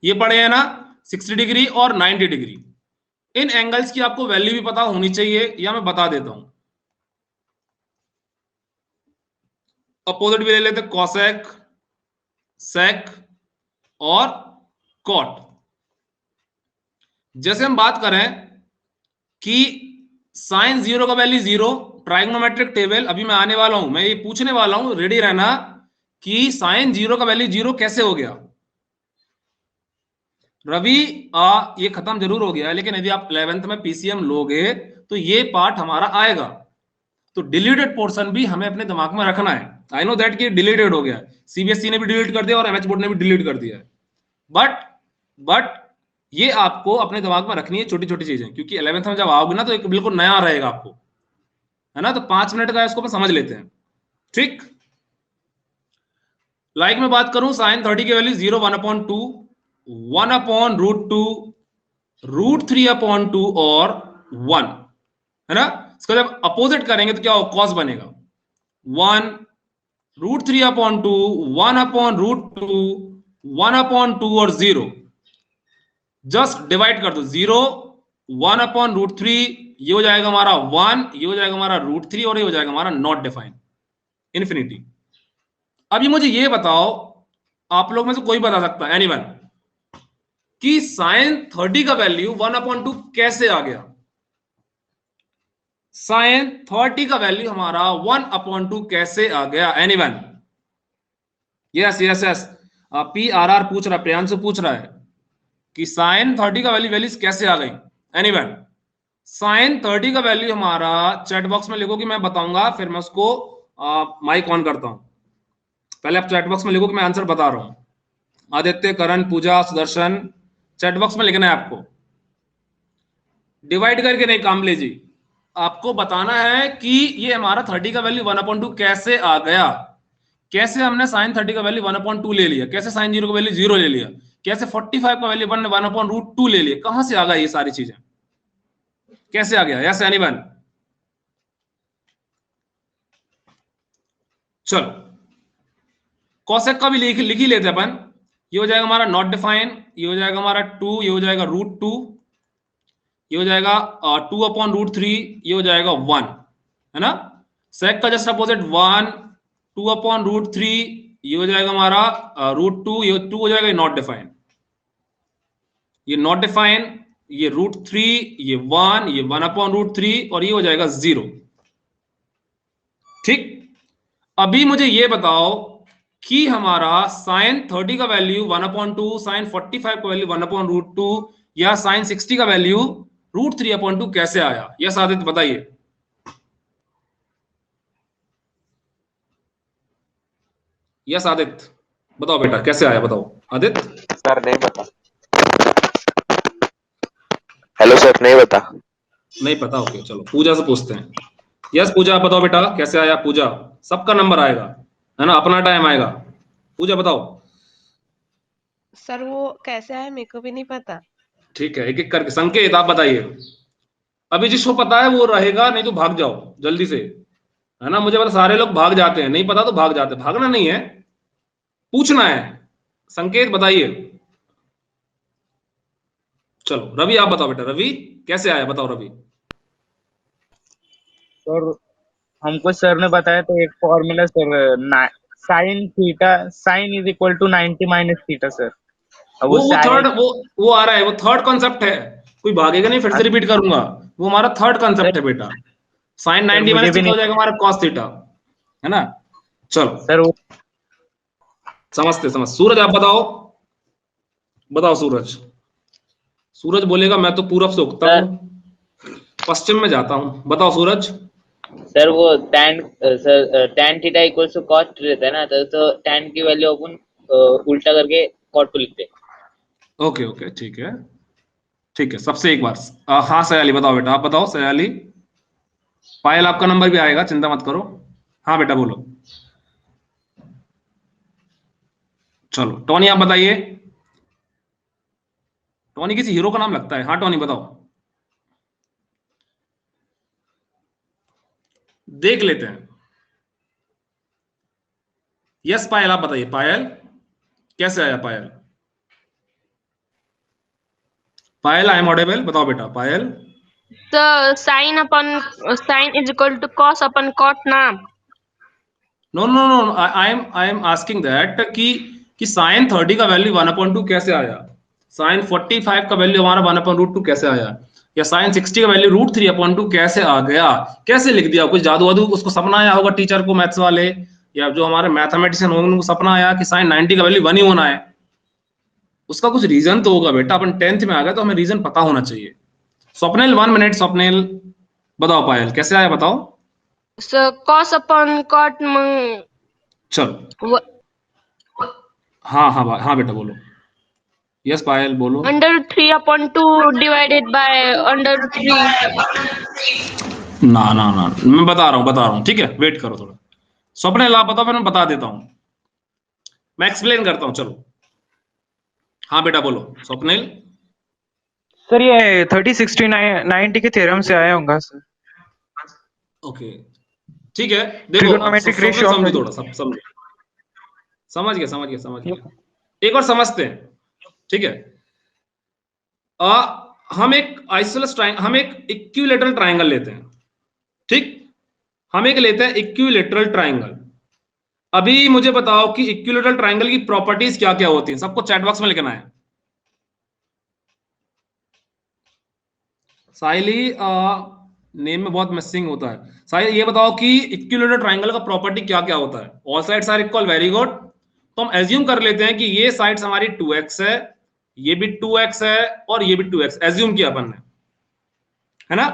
ये पढ़े हैं ना, 60 डिग्री और 90 डिग्री, इन एंगल्स की आपको वैल्यू भी पता होनी चाहिए, या मैं बता देता हूं। अपोजिट भी ले लेते, कॉसेक, सेक और कॉट। जैसे हम बात करें कि साइन 0 का वैल्यू 0, ट्राइगोनोमेट्रिक टेबल अभी मैं आने वाला हूं, मैं ये पूछने वाला हूं, रेडी रहना, कि साइन 0 का वैल्यू 0 कैसे हो गया। रवि ये खत्म जरूर हो गया है, लेकिन यदि आप 11th में पीसीएम लोगे तो ये पार्ट हमारा आएगा, तो डिलीटेड पोर्शन भी हमें अपने दिमाग में रखना है। आई नो दैट कि डिलीटेड हो गया, सीबीएसई ने भी डिलीट कर दिया और एमएच बोर्ड ने भी डिलीट कर दिया है, बट ये आपको अपने दिमाग में रखनी है, छोटी छोटी चीजें, क्योंकि 11th में जब आओगे ना तो एक बिल्कुल नया रहेगा आपको, है ना। तो 5 मिनट का इसको समझ लेते हैं, ठीक। लाइक मैं बात करूं साइन 30 की वैल्यू 0, 1/2, 1/√2, √3/2 और 1, है ना। इसको जब अपोजिट करेंगे तो क्या हो, कॉस बनेगा, 1 √3/2, 1/√2, 1/2 और 0, जस्ट डिवाइड कर दो, 0 1/√3, ये हो जाएगा हमारा 1, ये हो जाएगा हमारा √3 और ये हो जाएगा हमारा नॉट डिफाइंड, इन्फिनिटी। अभी मुझे ये बताओ, आप लोग में से कोई बता सकता है, एनीवन, कि साइन 30 का वैल्यू 1/2 कैसे आ गया। साइन 30 का वैल्यू हमारा 1/2 कैसे आ गया? Anyone? Yes yes yes, PRR पूछ रहा है, प्रियांशु पूछ रहा है कि साइन 30 का वैल्यूज कैसे आ गई। एनीवन? साइन 30 का वैल्यू हमारा चैट बॉक्स में लिखो कि मैं बताऊंगा, फिर मैं उसको माइक ऑन करता हूं। पहले आप चैट बॉक्स में लिखो कि मैं आंसर बता रहा हूं। आदित्य, करण, पूजा, सुदर्शन, चैट बॉक्स में लिखना है आपको, डिवाइड करके नहीं। कामले जी, आपको बताना है कि ये हमारा 30 का वैल्यू 1/2 कैसे आ गया। कैसे हमने साइन 30 का वैल्यू 1/2 ले लिया, कैसे साइन 0 का वैल्यू 0 ले लिया, कैसे 45 का वैल्यू 1/√2 ले लिया, कहां से आ गया ये सारी चीजें, कैसे आ गया? Yes anyone? चलो कौशिक का भी लिख ही लेते अपन। ये हो जाएगा हमारा नॉट डिफाइन, ये हो जाएगा हमारा 2, ये हो जाएगा √2, ये हो जाएगा 2/√3, ये हो जाएगा 1, है ना। सेक का जस्ट अपोजिट 1, 2/√3, ये हो जाएगा हमारा √2, ये 2 हो जाएगा नॉट डिफाइन, ये नॉट डिफाइन, ये √3, ये 1, ये 1/√3 और ये हो जाएगा 0। ठीक, अभी मुझे ये बताओ कि हमारा साइन 30 का वैल्यू 1/2, साइन 45 का वैल्यू 1/√2 या साइन 60 का वैल्यू √3/2 कैसे आया? यस आदित्य बताइए। यस आदित्य बताओ बेटा, कैसे आया बताओ आदित्य। सर नहीं पता। हेलो सर, नहीं पता। नहीं पता, ओके चलो पूजा से पूछते हैं। यस पूजा बताओ बेटा, कैसे आया? पूजा, सबका नंबर आएगा, है ना, अपना टाइम आएगा। पूजा बताओ। सर वो कैसे है मेरे को भी नहीं पता। ठीक है, एक एक करके। संकेत आप बताइए। अभी जिसको पता है वो रहेगा, नहीं तो भाग जाओ जल्दी से, है ना। मुझे पता सारे लोग भाग जाते हैं, नहीं पता तो भाग जाते हैं, भागना नहीं है, पूछना है। संकेत बताइए। चलो रवि आप बताओ बेटा, रवि कैसे आया बताओ रवि। सर हमको सर ने बताया तो एक formula sir, sine theta, sine is equal to 90 minus theta sir. वो थर्ड, वो आ रहा है, वो थर्ड कॉन्सेप्ट है, कोई भागेगा नहीं, फिर से रिपीट करूंगा। वो हमारा थर्ड कॉन्सेप्ट है बेटा। साइन 90 माइनस थीटा हो जाएगा हमारा कॉस थीटा, है ना। चलो सर वो समझते समझ। सूरज आप बताओ, बताओ सूरज। सूरज बोलेगा मैं तो पूरब से उगता हूँ, पश्चिम में जाता हूँ। बताओ सूरज। सर वो tan theta equals to cos रहता है ना, तो tan की वैल्यू अपन उल्टा करके cot 2 लिखते हैं। ओके ओके ठीक है, ठीक है। सबसे एक बार हाँ सयाली बताओ बेटा, आप बताओ सयाली। पायल आपका नंबर भी आएगा, चिंता मत करो। हाँ बेटा बोलो। चलो टोनी आप बताइए। टोनी किसी हीरो का नाम लगता है। हाँ टोनी बताओ, देख लेते हैं। यस पायल आप बताइए। पायल कैसे आया? पायल, पायल आई एम ऑडिबल, बताओ बेटा Payal. Sine is equal to cos अपन कॉट ना। No no no, I am asking that कि साइन 30 का वैल्यू 1/2 कैसे आया, साइन 45 का वैल्यू हमारा 1/√2 कैसे आया, या साइन 60 का वैल्यू √3/2 कैसे आ गया? कैसे लिख दिया? कुछ जादू वादू उसको सपना आया होगा टीचर को, मैथ्स वाले या जो हमारे मैथमेटिशियन होंगे उनको सपना आया कि साइन 90 का वैल्यू 1 ही होना है। उसका कुछ रीजन तो होगा बेटा, अपन 10th में आ गए तो हमें रीजन पता होना चाहिए। स्वप्निल 1 मिनट, स्वप्निल बताओ पायल कैसे आया बताओ। कॉस अपन कॉट चलो हाँ हाँ हाँ बेटा बोलो। यस पायल बोलो। √3/2 डिवाइडेड बाय √3। ना ना ना, मैं बता रहा हूँ ठीक है, वेट करो थोड़ा। स्वप्निल आप बताओ, फिर मैं बता देता हूँ, मैं एक्सप्लेन करता हूँ। चलो हाँ बेटा बोलो स्वप्निल। सर ये 30, 60, 90 के थ्योरम से आया होगा सर। ओके ठीक है, देखो ट्रिगोनोमेट्रिक रेशियो समझो थोड़ा, सब समझो, समझ गया। एक और समझते हैं, ठीक है। हम एक आइसोसेलेस ट्रायंगल, हम एक इक्विलैटरल ट्रायंगल लेते हैं, ठीक। हम एक लेते हैं इक्विलैटरल ट्रायंगल। अभी मुझे बताओ कि इक्विलैटरल ट्रायंगल की प्रॉपर्टीज क्या क्या होती हैं। सबको चैट बॉक्स में लिखना है। साहिली नेम में बहुत मिसिंग होता है। साहिल ये बताओ कि इक्विलेटरल ट्रायंगल का प्रॉपर्टी क्या क्या होता है? All sides are equal, very good. तो हम एज्यूम कर लेते हैं कि ये साइड्स हमारी 2x है, ये भी 2x है और ये भी 2x, एज्यूम किया अपन ने, है ना।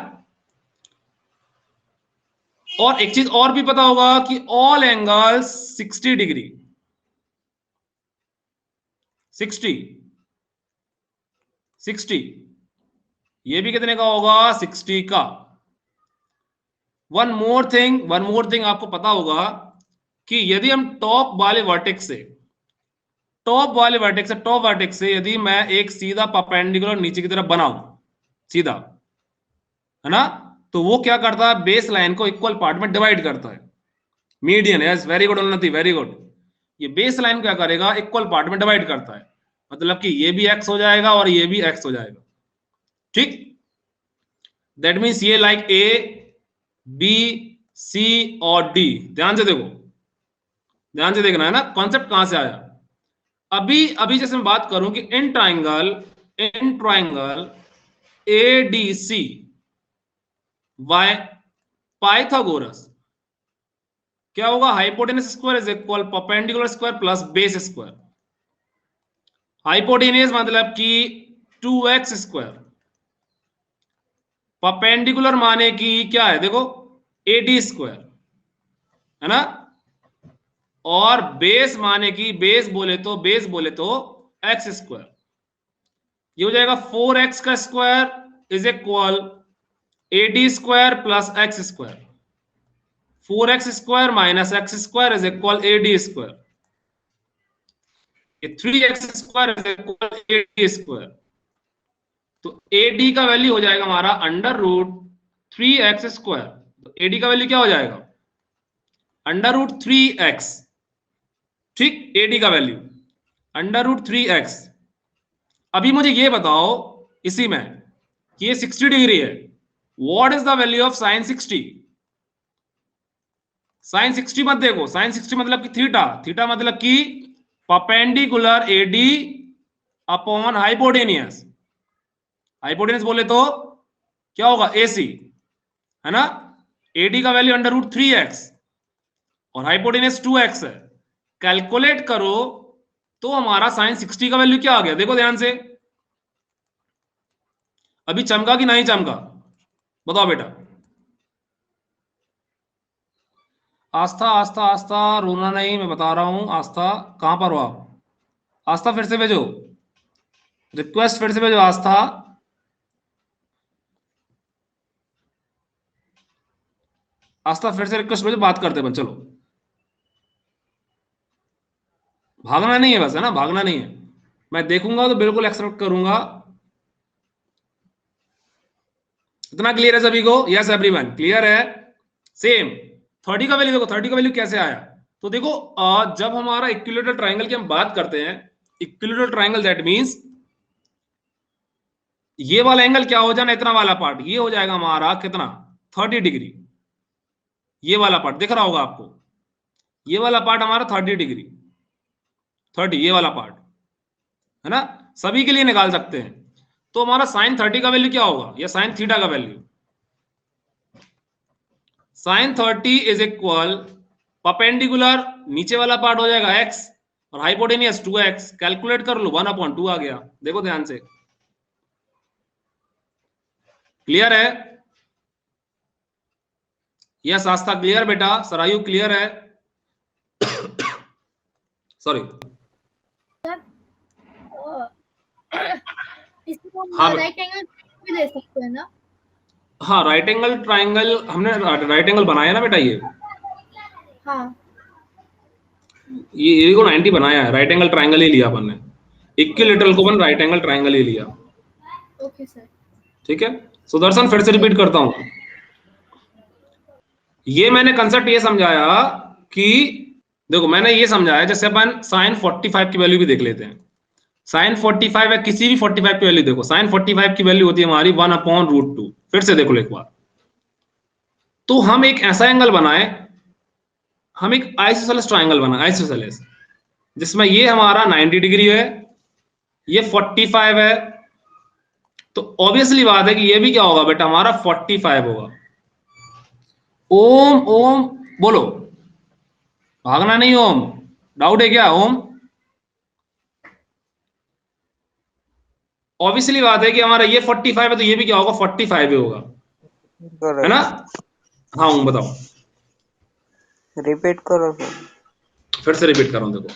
और एक चीज और भी पता होगा कि ऑल एंगल्स 60 डिग्री, 60 ये भी कितने का होगा? 60 का। वन मोर थिंग आपको पता होगा कि यदि हम टॉप वाले वर्टेक्स से यदि मैं एक सीधा परपेंडिकुलर नीचे की तरफ बनाऊं, सीधा, है ना, तो वो क्या करता है? बेस लाइन को इक्वल पार्ट में डिवाइड करता है। मीडियन, यस, वेरी गुड उन्नति, वेरी गुड। ये बेस लाइन क्या करेगा? इक्वल पार्ट में डिवाइड करता है, मतलब कि ये भी x हो जाएगा और ये भी x हो जाएगा, ठीक। दैट मीन्स ये लाइक A, B, C और D। ध्यान से देखो, ध्यान से देखना है ना, कॉन्सेप्ट कहां से आया। अभी जैसे मैं बात करूं कि इन ट्राइंगल ADC पाइथागोरस क्या होगा? Hypotenuse square is equal perpendicular square plus base square. Hypotenuse मतलब कि 2x स्क्वायर, परपेंडिकुलर माने कि क्या है? देखो AD स्क्वायर, है ना, और बेस माने कि बेस बोले तो x स्क्वायर। ये हो जाएगा 4x का square is equal AD square plus x square. 4x square minus x square is equal AD square. 3x square is equal AD square. तो AD का वैल्यू हो जाएगा हमारा अंडर रूट 3x स्क्वायर। तो AD का value क्या हो जाएगा? अंडर रूट 3x, ठीक। AD का वैल्यू अंडर रूट 3x। अभी मुझे ये बताओ इसी में कि ये 60 डिग्री है, what is the value of sine 60? Sine 60 मत देखो, साइन 60 मतलब कि थीटा मतलब कि perpendicular AD upon hypotenuse. Hypotenuse बोले तो क्या होगा? AC, है ना। AD का वैल्यू अंडर रूट 3x और हाइपोटेनियस 2x है। कैलकुलेट करो तो हमारा साइन 60 का वैल्यू क्या आ गया? देखो ध्यान से, अभी चमका कि नहीं चमका? बताओ बेटा। आस्था आस्था आस्था, रोना नहीं, मैं बता रहा हूं। आस्था कहां पर हो आप? आस्था फिर से भेजो, रिक्वेस्ट फिर से भेजो आस्था। आस्था फिर से रिक्वेस्ट भेजो, बात करते हैं। चलो, भागना नहीं है बस, है ना, भागना नहीं है। मैं देखूंगा तो बिल्कुल एक्सेप्ट करूंगा। इतना क्लियर है सभी को? यस एवरीवन, क्लियर है? सेम 30 का वैल्यू देखो, 30 का वैल्यू कैसे आया? तो देखो जब हमारा इक्विलेटरल ट्रायंगल की हम बात करते हैं, इक्विलेटरल ट्रायंगल दैट मींस ये वाला एंगल क्या हो जाना? इतना वाला पार्ट ये हो जाएगा हमारा कितना? 30 डिग्री। ये वाला पार्ट दिख रहा होगा आपको, ये वाला पार्ट हमारा 30 डिग्री, 30, ये वाला पार्ट, है ना। सभी के लिए निकाल सकते हैं। तो हमारा साइन 30 का वैल्यू क्या होगा? या साइन थीटा का value? Sine 30 is equal perpendicular नीचे वाला पार्ट हो जाएगा x और हाइपोटेनियस 2x। कैलकुलेट कर लो, 1/2 आ गया। देखो ध्यान से, क्लियर है? यस आस्था क्लियर बेटा, सरायु क्लियर है? सॉरी, हाँ राइट एंगल भी ले सकते हैं ना? हाँ, राइट एंगल ट्राइंगल हमने राइट एंगल बनाया ना बेटा। ये हाँ, ये को 90 बनाया है, राइट एंगल ट्राइंगल ही लिया अपन ने। इक्विलेटरल को अपन राइट एंगल ट्राइंगल ही लिया। Okay sir. ठीक है, सुदर्शन फिर से रिपीट करता हूं। ये मैंने कंसेप्ट ये समझाया कि देखो, मैंने ये समझाया जैसे अपन साइन 45 की वैल्यू भी देख लेते हैं। साइन 45 है, किसी भी 45 की वैल्यू देखो, साइन 45 की वैल्यू होती है हमारी 1/√2। फिर से देखो एक बार, तो हम एक ऐसा एंगल बनाए, हम एक आइसोसेलेस ट्रायंगल बनाए, आइसोसेलेस, जिसमें ये हमारा 90 डिग्री है, ये 45 है तो ऑब्वियसली बात है कि ये भी क्या होगा बेटा, हमारा 45 होगा। ओम ओम बोलो, भागना नहीं ओम, डाउट है क्या ओम? ऑब्वियसली बात है कि हमारा ये 45 है तो ये भी क्या होगा, 45 ही होगा, है ना? हाँ ओम बताओ, रिपीट करो सर। फिर से रिपीट कर रहा हूं, देखो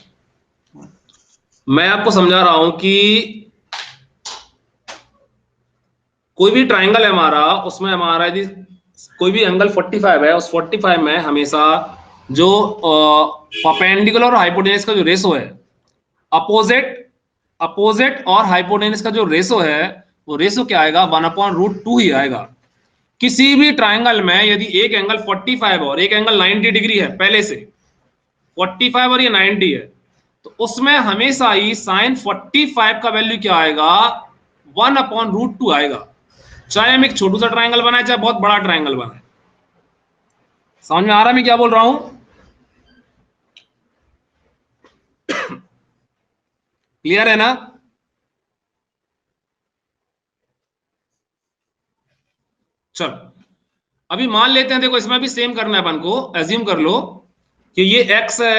मैं आपको समझा रहा हूं कि कोई भी ट्राइंगल है हमारा, उसमें हमारा यदि कोई भी एंगल 45 है, उस 45 में हमेशा जो परपेंडिकुलर और हाइपोटेनस का जो रेशो है, अपोजिट और हाइपोटेनस का जो रेशो है, वो रेशो क्या आएगा, 1/√2 ही आएगा। किसी भी ट्राइंगल में यदि एक एंगल 45 और एक एंगल 90 डिग्री है, पहले से 45 और ये 90 है, तो उसमें हमेशा ही साइन 45 का वैल्यू क्या आएगा, 1/√2 आएगा। चाहे हम एक छोटू सा ट्राइंगल बनाए, चाहे बहुत बड़ा ट्राइंगल बनाए। समझ में आ रहा है मैं क्या बोल रहा हूं? क्लियर है ना? चलो अभी मान लेते हैं, देखो इसमें भी सेम करना है अपन को। एज्यूम कर लो कि ये x है,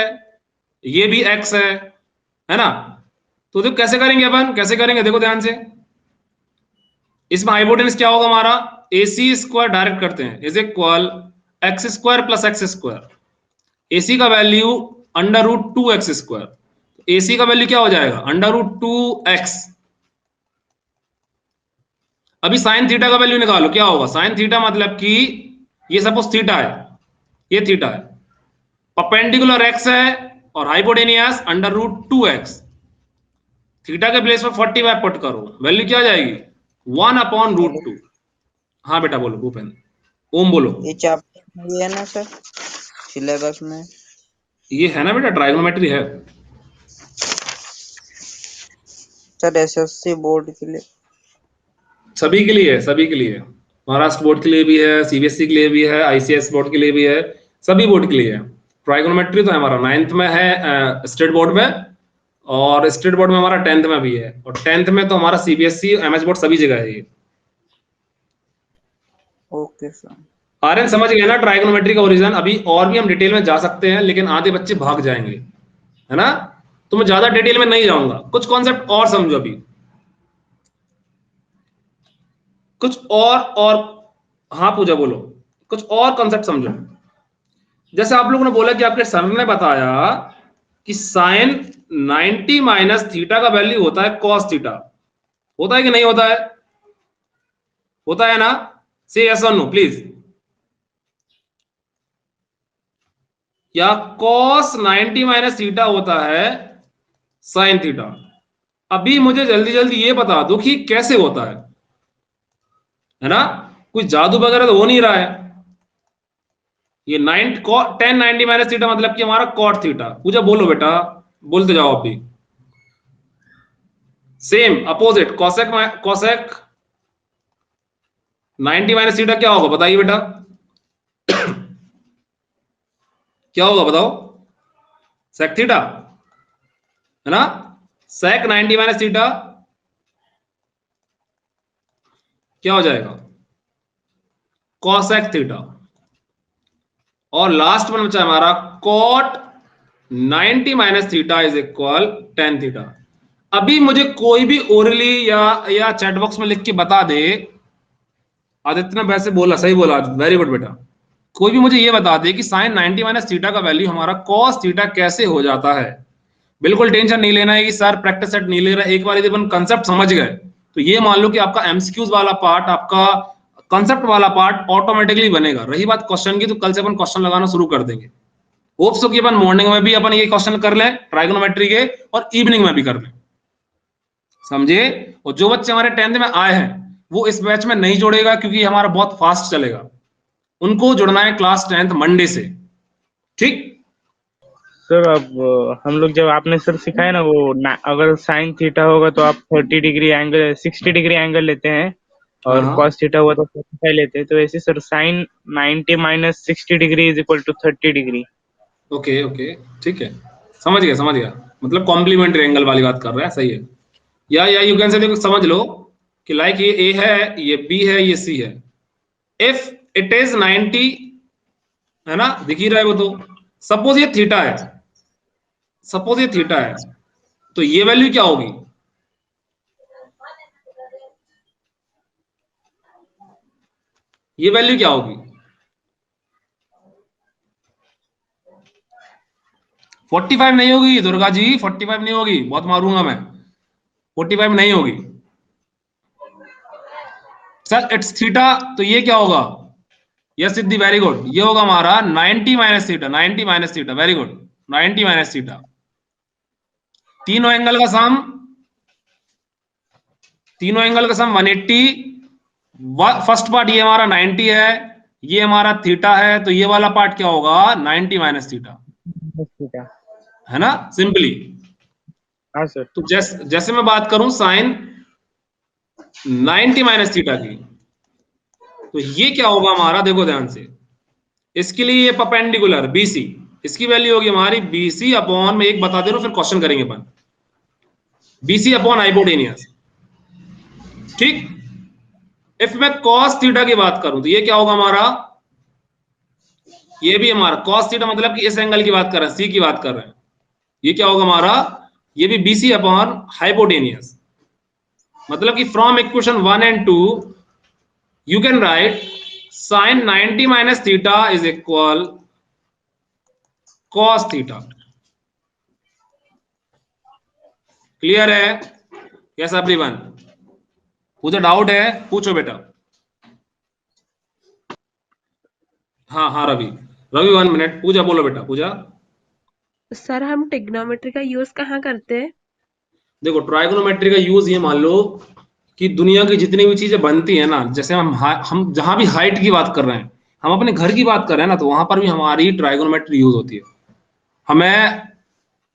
ये भी x है ना? तो देखो कैसे करेंगे अपन, कैसे करेंगे देखो ध्यान से। इसमें हाइपोटेनस क्या होगा हमारा, AC स्क्वायर डायरेक्ट करते हैं, is equal x square plus x square. AC का वैल्यू √2x²। AC का वैल्यू क्या हो जाएगा, √2x। अभी साइन थीटा का वैल्यू निकालो, क्या होगा साइन थीटा, मतलब कि ये सपोज थीटा है, ये थीटा है, परपेंडिकुलर x है और हाइपोटेनियस √2x। थीटा के प्लेस पर 45 पुट करो, वैल्यू क्या आ जाएगी, 1/√2। हाँ बेटा बोलो भूपेन, ओम बोलो। ये चैप्टर में ये है ना सर, सिलेबस में? ये है ना बेटा, ट्राइगोनोमेट्री है सर एसएससी बोर्ड के लिए? सभी के लिए, सभी के लिए, महाराष्ट्र बोर्ड के लिए भी है, सीबीएसई के लिए भी है, आईसीएस बोर्ड के लिए भी है, सभी बोर्ड के लिए है। ट्राइगोनोमेट्री तो हमारा 9th में है स्टेट बोर्ड में, और स्टेट बोर्ड में हमारा 10th में भी है, और 10th में तो हमारा सीबीएसई एमएच बोर्ड सभी जगह है ये। Okay sir. आर्यन समझ गए ना ट्राइगोनोमेट्री का ओरिजिन? अभी और भी हम डिटेल में जा सकते हैं, लेकिन आधे बच्चे भाग जाएंगे, है ना? तो मैं ज्यादा डिटेल में नहीं जाऊंगा, कुछ कॉन्सेप्ट और समझो अभी, कुछ और हाँ पूजा बोलो, कुछ और कॉन्सेप्ट समझो। जैसे आप लोगों ने बोला कि आपके सर ने बताया कि साइन 90 माइनस थीटा का वैल्यू होता है कॉस थीटा, होता है कि नहीं होता है? होता है ना? से यस और नो प्लीज। या कॉस 90 माइनस थीटा होता है साइन थीटा? अभी मुझे जल्दी जल्दी ये बता दो कि कैसे होता है ना? कोई जादू वगैरह तो हो नहीं रहा है। ये 10 90 माइनस थीटा मतलब कि हमारा कॉट थीटा। पूजा बोलो बेटा, बोलते जाओ आप भी। Same opposite cosec 90 minus theta क्या होगा बताइए बेटा, क्या होगा बताओ? सेक थीटा, है ना? सेक 90 माइनस थीटा क्या हो जाएगा, कॉसेक थीटा। और लास्ट वन बचा हमारा cot 90 minus theta is equal tan theta. अभी मुझे कोई भी ओरली या चैट बॉक्स में लिख के बता दे, आदित्य ने वैसे बोला, सही बोला, वेरी गुड बेटा। कोई भी मुझे ये बता दे कि साइन 90 माइनस थीटा का वैल्यू हमारा कॉस थीटा कैसे हो जाता है। बिल्कुल टेंशन नहीं लेना है कि सर प्रैक्टिस सेट नहीं ले रहा। एक बार यदि अपन कंसेप्ट समझ गए तो ये मान लो कि आपका एमसीक्यूज वाला पार्ट, आपका कंसेप्ट वाला पार्ट ऑटोमेटिकली बनेगा। रही बात क्वेश्चन की, तो कल से अपन क्वेश्चन लगाना शुरू कर देंगे। होप्स हो कि अपन मॉर्निंग में भी अपन ये क्वेश्चन कर लें ट्राइगोनोमेट्री के, और इवनिंग में भी कर लें, समझे? और जो बच्चे हमारे 10th में आए हैं वो इस बैच में नहीं जोड़ेगा, क्योंकि हमारा बहुत फास्ट चलेगा। उनको जुड़ना है क्लास 10th मंडे से, ठीक? सर अब हम लोग जब आपने सर सिखाया ना वो अगर साइन थीटा होगा तो आप 30 डिग्री एंगल 60 डिग्री एंगल लेते हैं, और हाँ। कॉस थीटा हुआ तो 45 लेते हैं। तो ऐसे sir sine 90 minus 60 degree is equal to 30 degree. Okay okay ठीक है, समझ गया समझ गया। मतलब कॉम्प्लीमेंट्री एंगल वाली बात कर रहे हैं, सही है। या यू कैन से, देखो समझ लो कि लाइक ये ए है, ये बी है, ये सी है। इफ इट इज 90, है ना, दिख ही रहा है वो तो। सपोज ये थीटा है, सपोज ये थीटा है, तो ये वैल्यू क्या होगी? ये वैल्यू क्या होगी? 45 नहीं होगी दुर्गा जी, 45 नहीं होगी, बहुत मारूंगा मैं। 45 नहीं होगी सर, इट्स थीटा, तो ये क्या होगा? यस सिद्धि, वेरी गुड, ये होगा हमारा 90 minus theta, 90 minus theta, very good, 90 minus theta. तीनों एंगल का सम, तीनों एंगल का सम 180। फर्स्ट पार्ट ये हमारा 90 है, ये हमारा थीटा है, तो ये वाला पार्ट क्या होगा? 90 माइनस थीटा, है ना, सिंपली। हाँ सर। तो जैसे मैं बात करूं साइन 90 माइनस थीटा की, तो ये क्या होगा हमारा? देखो ध्यान से, इसके लिए ये परपेंडिकुलर बीसी, इसकी वैल्यू होगी हमारी बीसी अपॉन, मैं एक बता दे रहा हूं फिर क्वेश्चन करेंगे अपन, बीसी अपॉन हाइपोटेनियस, ठीक। इफ मैं कॉस थीटा की बात करूं तो ये क्या होगा हमारा? ये भी हमारा कॉस थीटा, मतलब कि इस एंगल की बात कर रहे हैं, सी की बात कर रहे हैं, ये क्या होगा हमारा? ये भी बीसी अपॉन हाइपोटेनियस, मतलब कि from equation 1 and 2 you can write sin 90 minus theta is equal cos theta। Clear है? Yes everyone? पूछो, डाउट है पूछो बेटा। हाँ हाँ रवि, रवि 1 मिनट, पूजा बोलो बेटा, पूजा। सर हम ट्रिग्नोमेट्री का यूज कहाँ करते हैं? देखो ट्राइगोनोमेट्री का यूज ये मान लो कि दुनिया की जितनी भी चीजें बनती है ना, जैसे हम जहां भी हाइट की बात कर रहे हैं, हम अपने घर की बात कर रहे हैं ना, तो वहां पर भी हमारी ट्राइगोनोमेट्री यूज होती है। हमें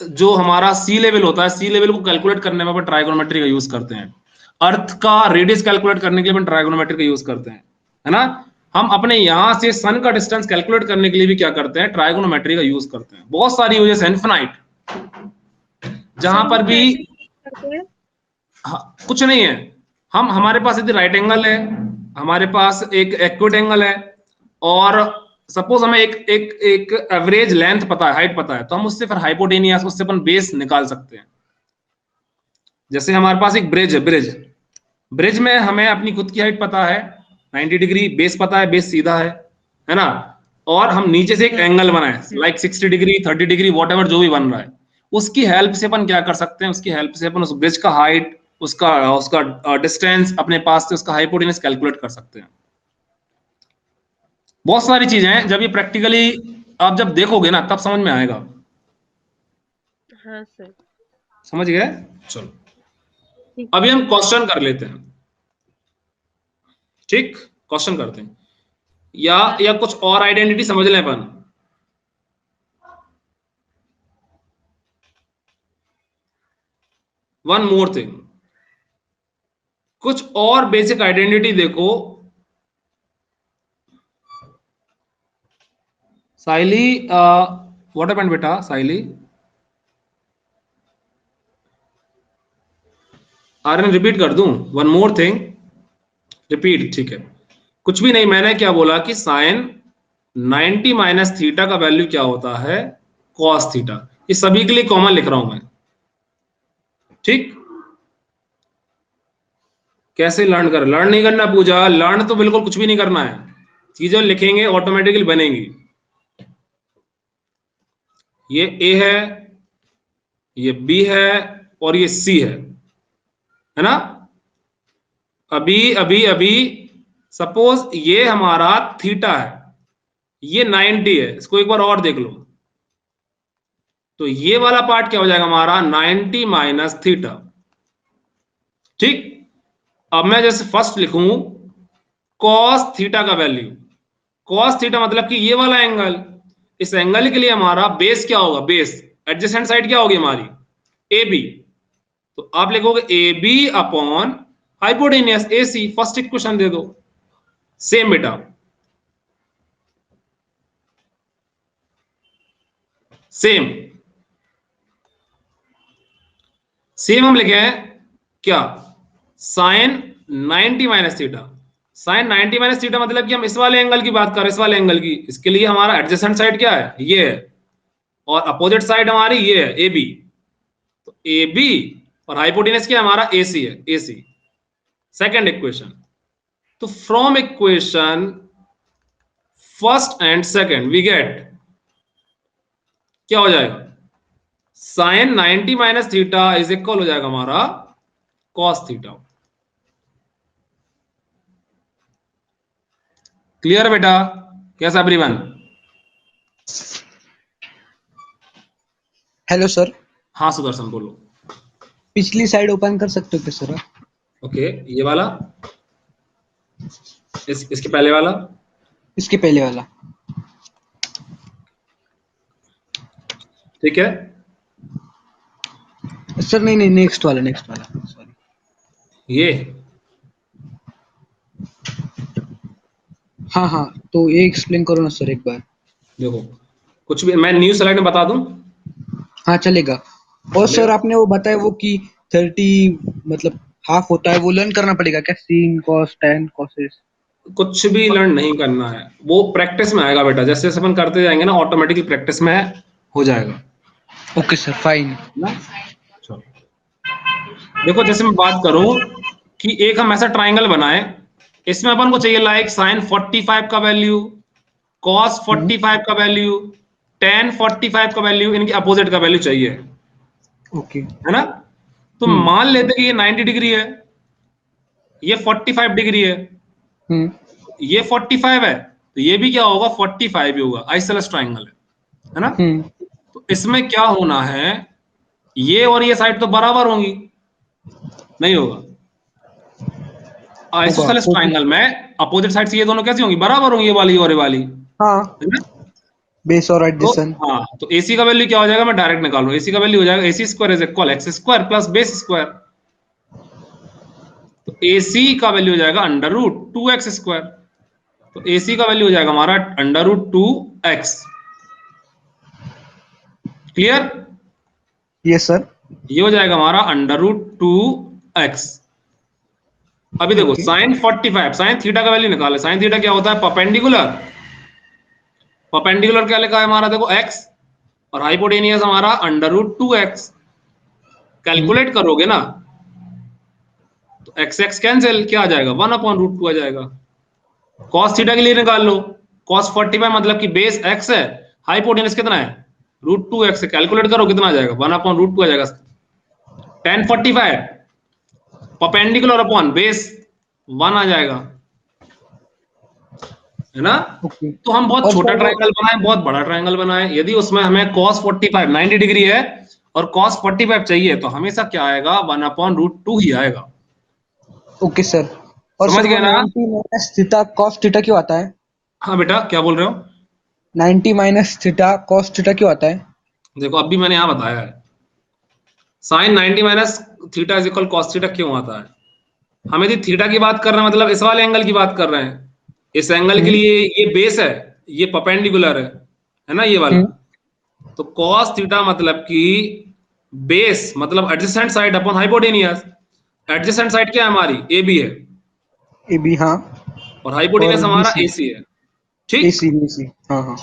जो हमारा सी लेवल होता है, सी लेवल को कैलकुलेट करने में अपन ट्राइगोनोमेट्री का यूज करते हैं। अर्थ का रेडियस कैलकुलेट करने के लिए अपन ट्राइगोनोमेट्री का यूज करते हैं, है ना। हम अपने यहां से सन का डिस्टेंस कैलकुलेट करने के लिए भी क्या करते हैं? ट्राइगोनोमेट्री का यूज करते हैं। बहुत सारी यूजेस है, इनफिनाइट, जहां सर वो पर भी कैसे करते हैं? कुछ नहीं है। हमारे पास यदि राइट एंगल है, हमारे पास एक एक्यूट एंगल है, और सपोज हमें एक एक एक एवरेज लेंथ पता है, हाइट पता है, तो हम उससे फिर हाइपोटेनियस, उससे अपन बेस निकाल सकते हैं। जैसे हमारे पास एक ब्रिज है, ब्रिज में हमें अपनी खुद की हाइट पता है 90 डिग्री, बेस पता है, बेस सीधा है ना, और हम नीचे से एक एंगल बनाए लाइक 60 डिग्री, 30 डिग्री, वॉट जो भी बन रहा है, उसकी हेल्प से अपन क्या कर सकते हैं? उसकी हेल्प से अपन उस ब्रिज का हाइट, उसका उसका डिस्टेंस अपने पास से, उसका हाइपोटेनस कैलकुलेट कर सकते हैं। बहुत सारी चीजें हैं, जब ये प्रैक्टिकली आप जब देखोगे ना तब समझ में आएगा। हाँ सर। समझ गए? चलो ठीक। अभी हम क्वेश्चन कर लेते हैं, ठीक, क्वेश्चन करते हैं, या कुछ और आइडेंटिटी समझ लें अपन। वन मोर थिंग, कुछ और बेसिक आइडेंटिटी देखो। साइली, व्हाट हैपेंड बेटा? साइली, आर्यन रिपीट कर दूं? वन मोर थिंग, रिपीट, ठीक है। कुछ भी नहीं, मैंने क्या बोला कि साइन 90 माइनस थीटा का वैल्यू क्या होता है? Cos theta. ये सभी के लिए कॉमन लिख रहा हूं मैं, ठीक। कैसे लर्न कर? लर्न नहीं करना पूजा, लर्न तो बिल्कुल कुछ भी नहीं करना है, चीजें लिखेंगे ऑटोमेटिकली बनेंगी। ये ए है, ये बी है, और ये सी है ना। अभी अभी अभी सपोज ये हमारा थीटा है, ये 90 है, इसको एक बार और देख लो, तो ये वाला पार्ट क्या हो जाएगा हमारा? 90 माइनस थीटा, ठीक। अब मैं जैसे फर्स्ट लिखूं कॉस थीटा का वैल्यू, कॉस थीटा मतलब कि ये वाला एंगल, इस एंगल के लिए हमारा बेस क्या होगा? बेस एडजेसेंट साइड क्या होगी हमारी? ए बी, तो आप लिखोगे A B upon hypotenuse A C, first equation दे दो। सेम बेटा, सेम सेम हम लिखे हैं क्या? Sine 90 minus theta. Sine 90 minus theta मतलब कि हम इस वाले एंगल की बात कर रहे हैं, इस वाले एंगल की। इसके लिए हमारा एडजेसेंट साइड क्या है, ये है, और अपोजिट साइड हमारी ये है, ए बी। तो ए बी और हाइपोटेनस क्या है हमारा, ए सी है, ए सी। सेकेंड इक्वेशन, तो from equation first and second we get, क्या हो जाएगा, sine 90 minus theta is equal हो जाएगा हमारा कॉस थीटा। क्लियर बेटा, कैसा एवरीवन? हेलो सर, हाँ सुदर्शन बोलो। पिछली साइड ओपन कर सकते हो क्या सर? ओके, ये वाला, इसके पहले वाला, इसके पहले वाला। ठीक है सर नहीं नहीं, नेक्स्ट वाला, नेक्स्ट वाला, सॉरी। ये, हाँ हाँ, तो ये एक्सप्लेन करो ना सर एक बार। देखो कुछ भी मैं न्यू स्लाइड में बता दूं? हाँ चलेगा। और सर आपने वो बताया वो कि 30 मतलब हाफ होता है, वो लर्न करना पड़ेगा क्या? sin cos tan cosec? कुछ भी लर्न नहीं करना है, वो प्रैक्टिस में आएगा बेटा। जैसे जैसे अपन करते जाएंगे ना, ऑटोमेटिकली प्रैक्टिस में हो जाएगा। Okay sir, fine. ना चलो, देखो जैसे मैं बात करूं कि एक हम ऐसा ट्राइंगल बनाए, इसमें अपन को चाहिए लाइक साइन 45 का वैल्यू, कॉस 45 का वैल्यू, tan 45 का वैल्यू, इनके अपोजिट का वैल्यू चाहिए, ओके। है ना? तो मान लेते कि ये 90 डिग्री है, ये 45 डिग्री है, ये 45 है, तो ये भी क्या होगा, 45 ही होगा। आइसोसेलेस ट्राइंगल है ना? तो इसमें क्या होना है, ये और ये साइड तो बराबर होंगी, नहीं होगा। आइसोसेलेस ट्राइंगल में अपोजिट साइड से ये दोनों कैसी होंगी, बराबर होंगी, ये वाली और ये वाली, हाँ, है ना? बेस और एडजेसेंट। तो हाँ, तो AC का वैल्यू क्या हो जाएगा, मैं डायरेक्ट निकाल लूं। AC का वैल्यू हो जाएगा AC square is equal X square plus base square. तो AC का वैल्यू हो जाएगा अंडर रूट 2x स्क्वायर। तो AC का वैल्यू हो जाएगा हमारा under root 2x। Clear? Yes sir. ये हो जाएगा हमारा अंडर रूट 2x। अभी देखो साइन 45, साइन थीटा का वैल्यू निकाले। साइन थीटा क्या होता है, परपेंडिकुलर। परपेंडिकुलर क्या लिखा है हमारा, देखो x, और हाइपोटेनियस हमारा अंडर रूट 2x। कैलकुलेट करोगे ना तो एक्स एक्स कैंसिल, क्या आ जाएगा, 1/√2 आ जाएगा। कॉस थीटा के लिए निकाल लो, कॉस 45 मतलब कि बेस x है, हाइपोटेनस कितना है, √2x। कैलकुलेट करो कितना आ जाएगा, 1/√2 आ जाएगा। tan 45 परपेंडिकुलर अपॉन बेस 1 आ जाएगा, है ना? तो हम बहुत छोटा ट्रायंगल बनाए, बहुत बड़ा ट्रायंगल बनाए। यदि उसमें हमें cos 45 90 डिग्री है और cos 45 चाहिए, तो हमेशा क्या आएगा, 1/√2 ही आएगा। Okay sir. और समझ सर गए ना? 90 माइनस थीटा कॉस थीटा क्यों आता है? हाँ बेटा, क्या बोल रहे हो? 90 माइनस थीटा कॉस थीटा क्यों आता है? देखो अभी मैंने यहां बताया है, sine 90 minus theta is equal cos theta क्यों आता है। हम यदि थीटा की बात कर रहे हैं, मतलब इस वाले एंगल की बात कर रहे हैं, इस एंगल के लिए ये बेस है, ये परपेंडिकुलर है ना, ये वाला। तो कॉस थीटा मतलब कि बेस मतलब adjacent side upon hypotenuse. Adjacent side क्या है हमारी, ए बी है, ए बी, हाँ। और हाइपोटेनियस हमारा ए सी है, ठीक। AC, हाँ हाँ।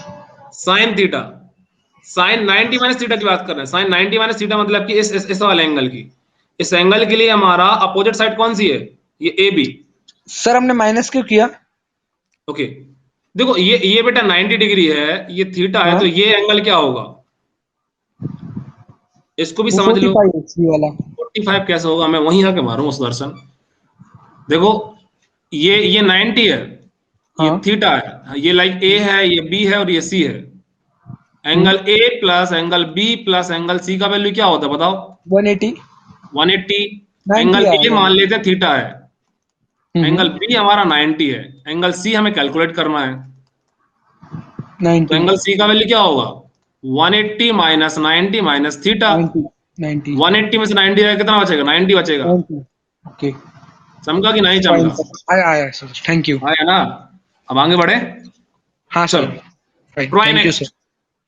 Sine theta, sine 90 minus theta की बात कर रहे हैं। साइन 90 माइनस थीटा मतलब कि इस वाले एंगल की, इस एंगल के लिए हमारा अपोजिट साइड कौन सी है, ये ए बी। सर हमने माइनस क्यों किया? ओके, देखो ये बेटा 90 डिग्री है, ये थीटा है, तो ये एंगल क्या होगा, इसको भी समझ लो। 45 वाला 45 कैसे होगा, मैं वहीं आके मारूंगा सुदर्शन। देखो ये 90 है, ये थीटा है, ये लाइक ए है, ये बी है, और ये सी है। Angle A plus angle B plus angle C का वैल्यू क्या होता है बताओ, 180। 180। 90 एंगल ए आया मान लेते हैं थीटा है, एंगल बी हमारा 90 है, एंगल सी हमें कैलकुलेट करना है। 90। तो एंगल सी का वैल्यू क्या होगा, 180 माइनस 90 माइनस थीटा। 90 180 में से 90 जाएगा, कितना बचेगा, 90 बचेगा। ओके, समझा कि नहीं समझा? आया आया सर, थैंक यू। आया ना? अब आगे बढ़े। हाँ sir, try thank you next. Sir.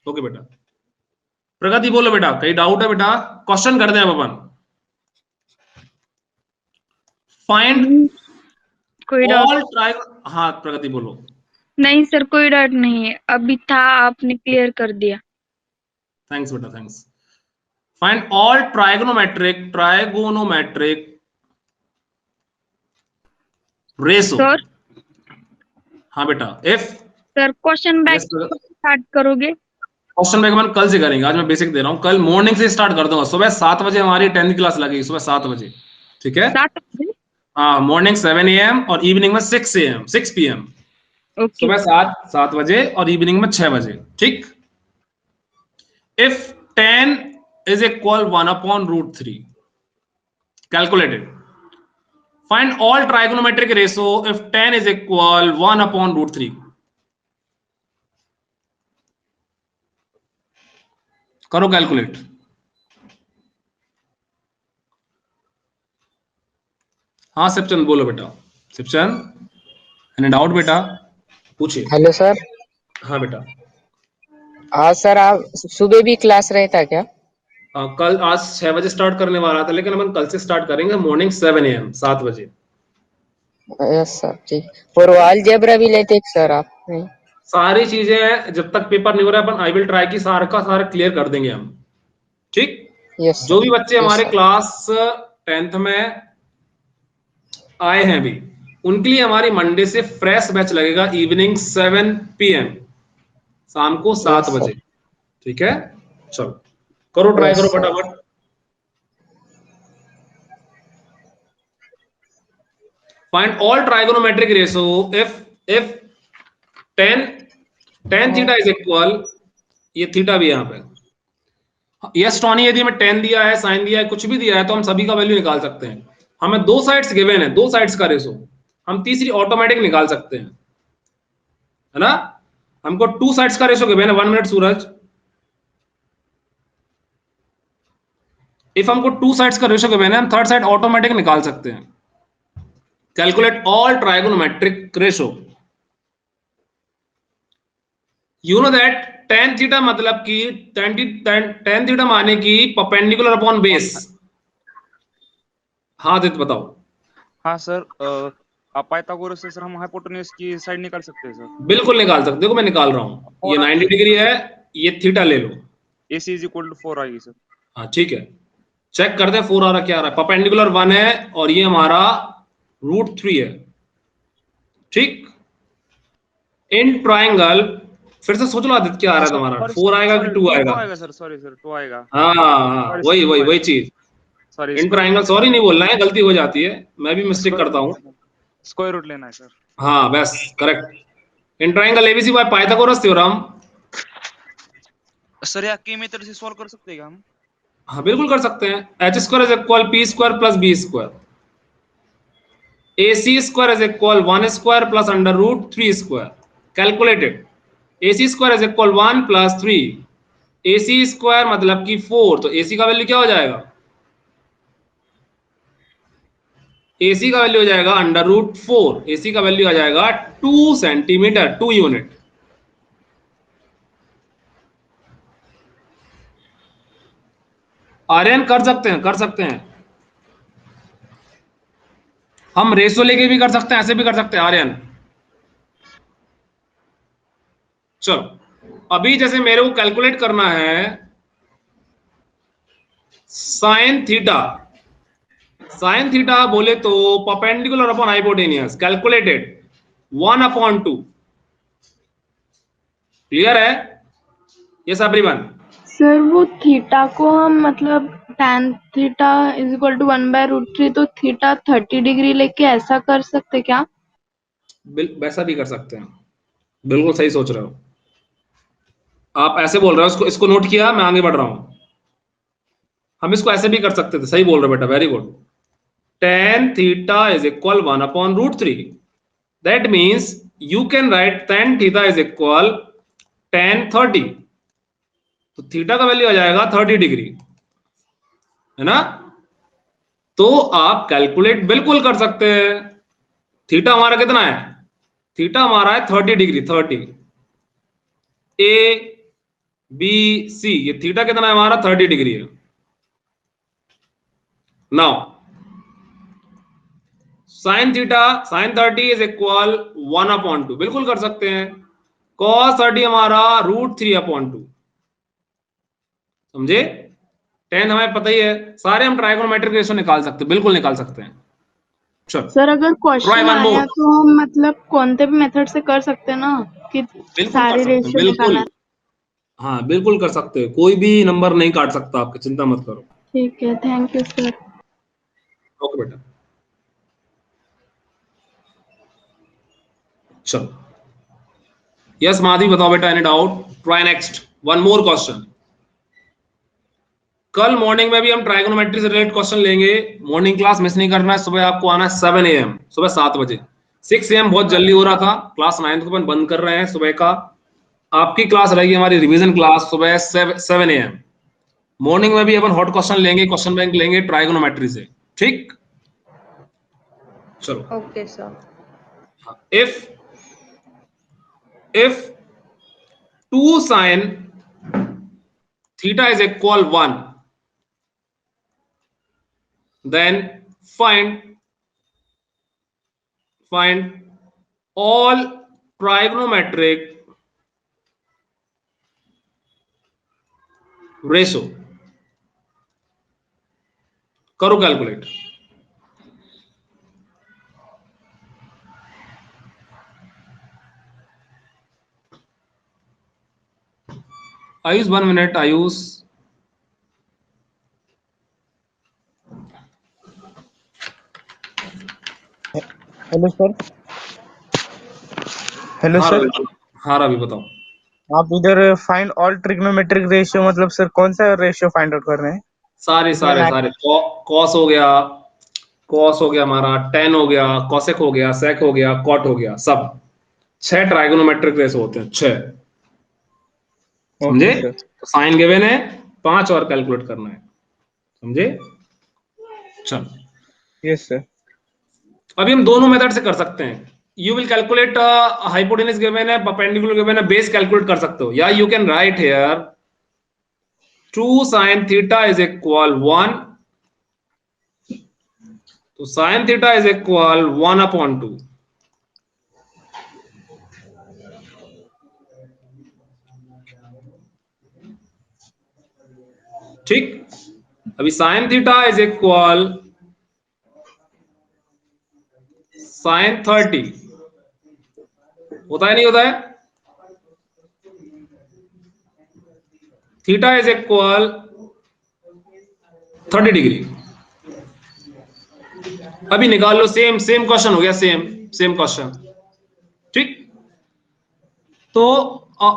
Okay बेटा, प्रगति बोलो बेटा, कहीं डाउट है बेटा, क्वेश्चन करते हैं अपन। फाइंड कोई डाउट ऑल ट्रायगोनल, हाँ प्रगति बोलो। नहीं सर, कोई डाउट नहीं है, अभी था आपने क्लियर कर दिया। थैंक्स बेटा, thanks. Find all trigonometric ratio. Sir हाँ बेटा, if sir question back start करोगे? क्वेश्चन बैंक अपन कल से करेंगे, आज मैं बेसिक दे रहा हूँ। कल मॉर्निंग से स्टार्ट कर दूंगा, सुबह 7 बजे हमारी 10th क्लास लगेगी, सुबह 7 बजे, ठीक है? 7 बजे? हाँ, मॉर्निंग 7 AM और इवनिंग में 6 PM। सुबह 7 बजे और इवनिंग में 6 बजे, ठीक? If 10 is equal 1/√3, calculated. Find all trigonometric ratio if 10 is equal 1/√3. करो कैलकुलेट। हाँ सिपचंद बोलो बेटा। सिपचंद, एनी डाउट बेटा? पूछिए। Hello sir. हाँ बेटा। आज सर आप सुबह भी क्लास रहता क्या? कल आज 6 बजे स्टार्ट करने वाला था, लेकिन अपन कल से स्टार्ट करेंगे मॉर्निंग 7 AM, 7 बजे। यस सर, ठीक। और वो अलजेब्रा भी लेते हैं सर आप? नहीं। सारी चीजें जब तक पेपर नहीं हो रहा अपन आई विल ट्राई की सारा का सारा क्लियर कर देंगे हम, ठीक? यस जो सर। भी बच्चे हमारे क्लास 10th में आए हैं अभी, उनके लिए हमारी मंडे से फ्रेश बैच लगेगा इवनिंग 7 PM, शाम को 7 बजे, ठीक है? चलो करो, ट्राई करो फटाफट। Find all trigonometric ratio if 10 theta is equal, ये थीटा भी यहां पे, यस टॉनी, यदि हमें 10 दिया है, साइन दिया है, कुछ भी दिया है, तो हम सभी का वैल्यू निकाल सकते हैं। हमें दो साइड्स गिवन है, दो साइड्स का रेशो, हम तीसरी ऑटोमेटिक निकाल सकते हैं, है ना? हमको 2 साइड्स का रेशो गिवन है। 1 मिनट सूरज। इफ हमको 2 साइड्स का रेशो गिवन है, हम थर्ड साइड ऑटोमेटिक निकाल सकते हैं। Calculate all trigonometric ratio. You know that tan theta मतलब कि tan थीटा माने कि परपेंडिकुलर अपॉन बेस। हाँ दित बताओ। हाँ सर, आप पाइथागोरस से सर हम हाइपोटेन्यूज की साइड निकाल सकते हैं सर? बिल्कुल निकाल सकते, देखो मैं निकाल रहा हूं, ये 90 डिग्री है, ये थीटा ले लो, AC = 4 आएगी सर। हाँ ठीक है, चेक करते हैं 4 आ रहा क्या आ रहा है। परपेंडिकुलर 1 है और ये हमारा √3 है, ठीक? इन ट्राइंगल, फिर से सोच लो आदित्य क्या आ रहा है तुम्हारा, 4 आएगा कि 2 आएगा? 2 आएगा सर, सॉरी सर, 2 आएगा। हाँ वही चीज। इन ट्राइंगल, सॉरी नहीं बोलना है, गलती हो जाती है, मैं भी मिस्टेक करता हूँ। स्क्वायर रूट लेना है सर। हाँ बस correct. In triangle ABC by Pythagoras theorem. Sir या के मेथड से सॉल्व कर सकते हैं हम? हाँ बिल्कुल कर सकते हैं। h² is equal p² plus b², ac² is equal 1² plus √3²। Calculated. ac² is equal 1 plus 3, ac² मतलब कि 4, तो ac का वैल्यू क्या हो जाएगा? AC का वैल्यू हो जाएगा √4, AC का वैल्यू आ जाएगा 2 सेंटीमीटर, 2 यूनिट। आर्यन कर सकते हैं, हम रेशो लेके भी कर सकते हैं, ऐसे भी कर सकते हैं आर्यन। चलो अभी जैसे मेरे को कैलकुलेट करना है साइन थीटा बोले तो perpendicular upon hypotenuse, calculated 1/2। Clear है? Yes everyone? सर वो थीटा को हम मतलब tan theta is equal to 1/√3, तो थीटा 30 डिग्री लेके ऐसा कर सकते क्या? वैसा भी कर सकते हैं, बिल्कुल सही सोच रहे हो आप, ऐसे बोल रहे हो, इसको नोट किया, मैं आगे बढ़ रहा हूं। हम इसको ऐसे भी कर सकते थे, सही बोल रहे हो बेटा, very good. tan theta is equal 1/√3, that means you can write tan theta is equal tan 30, तो थीटा का वैल्यू आ जाएगा 30 डिग्री, है ना? तो आप कैलकुलेट बिल्कुल कर सकते हैं। थीटा हमारा कितना है? थीटा हमारा है 30 डिग्री, 30 ABC, ये थीटा कितना है हमारा? 30 डिग्री है। Now sine theta sign 30 is equal 1/2, बिल्कुल कर सकते हैं। कॉस 30 हमारा √3/2, समझे। tan हमें पता ही है, सारे हम ट्राइगोनोमेट्रिक रेशियो निकाल सकते हैं, बिल्कुल निकाल सकते हैं। चलो सर अगर क्वेश्चन वन मोर, आया तो हम मतलब कौन से भी मेथड से कर सकते हैं ना कि बिल्कुल कर सारे सकते हैं, रेशियो बिल्कुल। निकालना। हाँ बिल्कुल कर सकते हो, कोई भी नंबर नहीं काट सकता आपके, चिंता मत करो। ठीक है, थैंक यू सर। ओके बेटा, चलो यस माधवी बताओ बेटा, any doubt? Try next, one more question. कल मॉर्निंग में भी हम ट्राइगोनोमेट्री से रिलेटेड क्वेश्चन लेंगे। मॉर्निंग क्लास मिस नहीं करना है, सुबह आपको आना है 7 AM, सुबह 7 बजे। 6 AM बहुत जल्दी हो रहा था, क्लास 9 को अपन बंद कर रहे हैं सुबह का। आपकी क्लास रहेगी हमारी रिवीजन क्लास सुबह 7 AM। मॉर्निंग में भी अपन हॉट क्वेश्चन लेंगे, क्वेश्चन बैंक लेंगे ट्राइगोनोमेट्री से, ठीक? चलो okay sir. if 2 sin theta is equal 1, then find all trigonometric ratio। करो calculate. Ayush 1 minute, Ayush. Hello sir. Hello हाँ सर। रवि, हाँ रवि बताओ। आप इधर फाइंड ऑल ट्रिग्नोमेट्रिक रेशियो मतलब सर कौन सा रेशियो फाइंड आउट कर रहे हैं? सारे कॉस हो गया, कॉस हो गया हमारा, टेन हो गया, कॉसेक हो गया, सेक हो गया, कॉट हो गया, सब 6 ट्राइगोनोमेट्रिक रेशियो होते हैं, 6, समझे। तो साइन गिवन है, 5 और कैलकुलेट करना है, समझे। चलो यस सर। अभी हम दोनों मेथड से कर सकते हैं। You will calculate hypotenuse given है, परपेंडिकुलर गिवन है, बेस कैलकुलेट कर सकते हो, या you can write here 2 sin theta is equal 1, तो sin थीटा इज इक्वल 1/2। ठीक, अभी sin theta is equal sin 30 होता है, नहीं होता है? Theta is equal 30 degree. अभी निकाल लो, सेम क्वेश्चन हो गया, सेम क्वेश्चन, ठीक। तो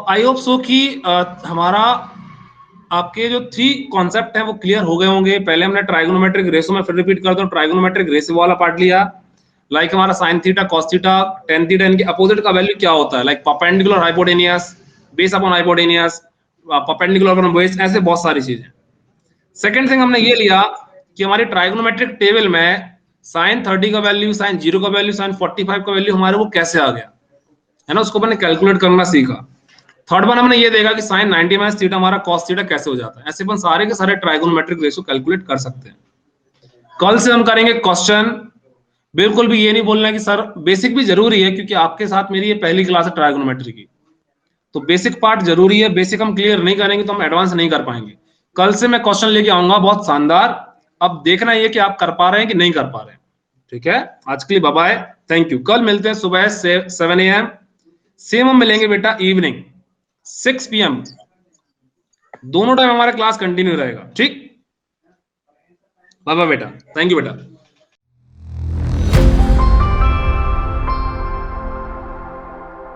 आई होप सो कि हमारा आपके जो 3 कॉन्सेप्ट हैं वो क्लियर हो गए होंगे। पहले हमने ट्राइगोनोमेट्रिक रेशियो में, फिर रिपीट करता हूं, ट्राइगोनोमेट्रिक रेशियो वाला पार्ट लिया, लाइक हमारा sine theta, cos theta, tan theta, इनके अपोजिट का वैल्यू क्या होता है, like perpendicular hypotenuse, base upon hypotenuse, perpendicular upon base, ऐसे बहुत सारी चीजें। सेकंड थिंग हमने ये लिया कि हमारी ट्राइगोनोमेट्रिक टेबल में साइन 30 का वैल्यू, साइन 0 का वैल्यू, साइन 45 का वैल्यू हमारे वो कैसे आ गया, है ना, उसको मैंने कैलकुलेट करना सीखा। थर्ड वन हमने ये देखा कि साइन 90 माइनस थीटा हमारा कॉस थीटा कैसे हो जाता है। ऐसे अपन सारे के सारे ट्राइगोनोमेट्रिक रेशियो कैलकुलेट कर सकते हैं। कल से हम करेंगे क्वेश्चन। बिल्कुल भी ये नहीं बोलना है कि सर बेसिक भी जरूरी है, क्योंकि आपके साथ मेरी ये पहली क्लास है ट्राइगोनोमेट्री की, तो बेसिक पार्ट जरूरी है। बेसिक हम क्लियर नहीं करेंगे तो हम एडवांस नहीं कर पाएंगे। कल से मैं क्वेश्चन लेके आऊंगा बहुत शानदार, अब देखना ये कि आप कर पा रहे हैं कि नहीं कर पा रहे हैं, ठीक है। आज के लिए बाय बाय, थैंक यू। कल मिलते हैं सुबह 7 AM, सेम हम मिलेंगे बेटा इवनिंग 6 PM, दोनों टाइम हमारा क्लास कंटिन्यू रहेगा, ठीक। बाय बाय बेटा, थैंक यू बेटा।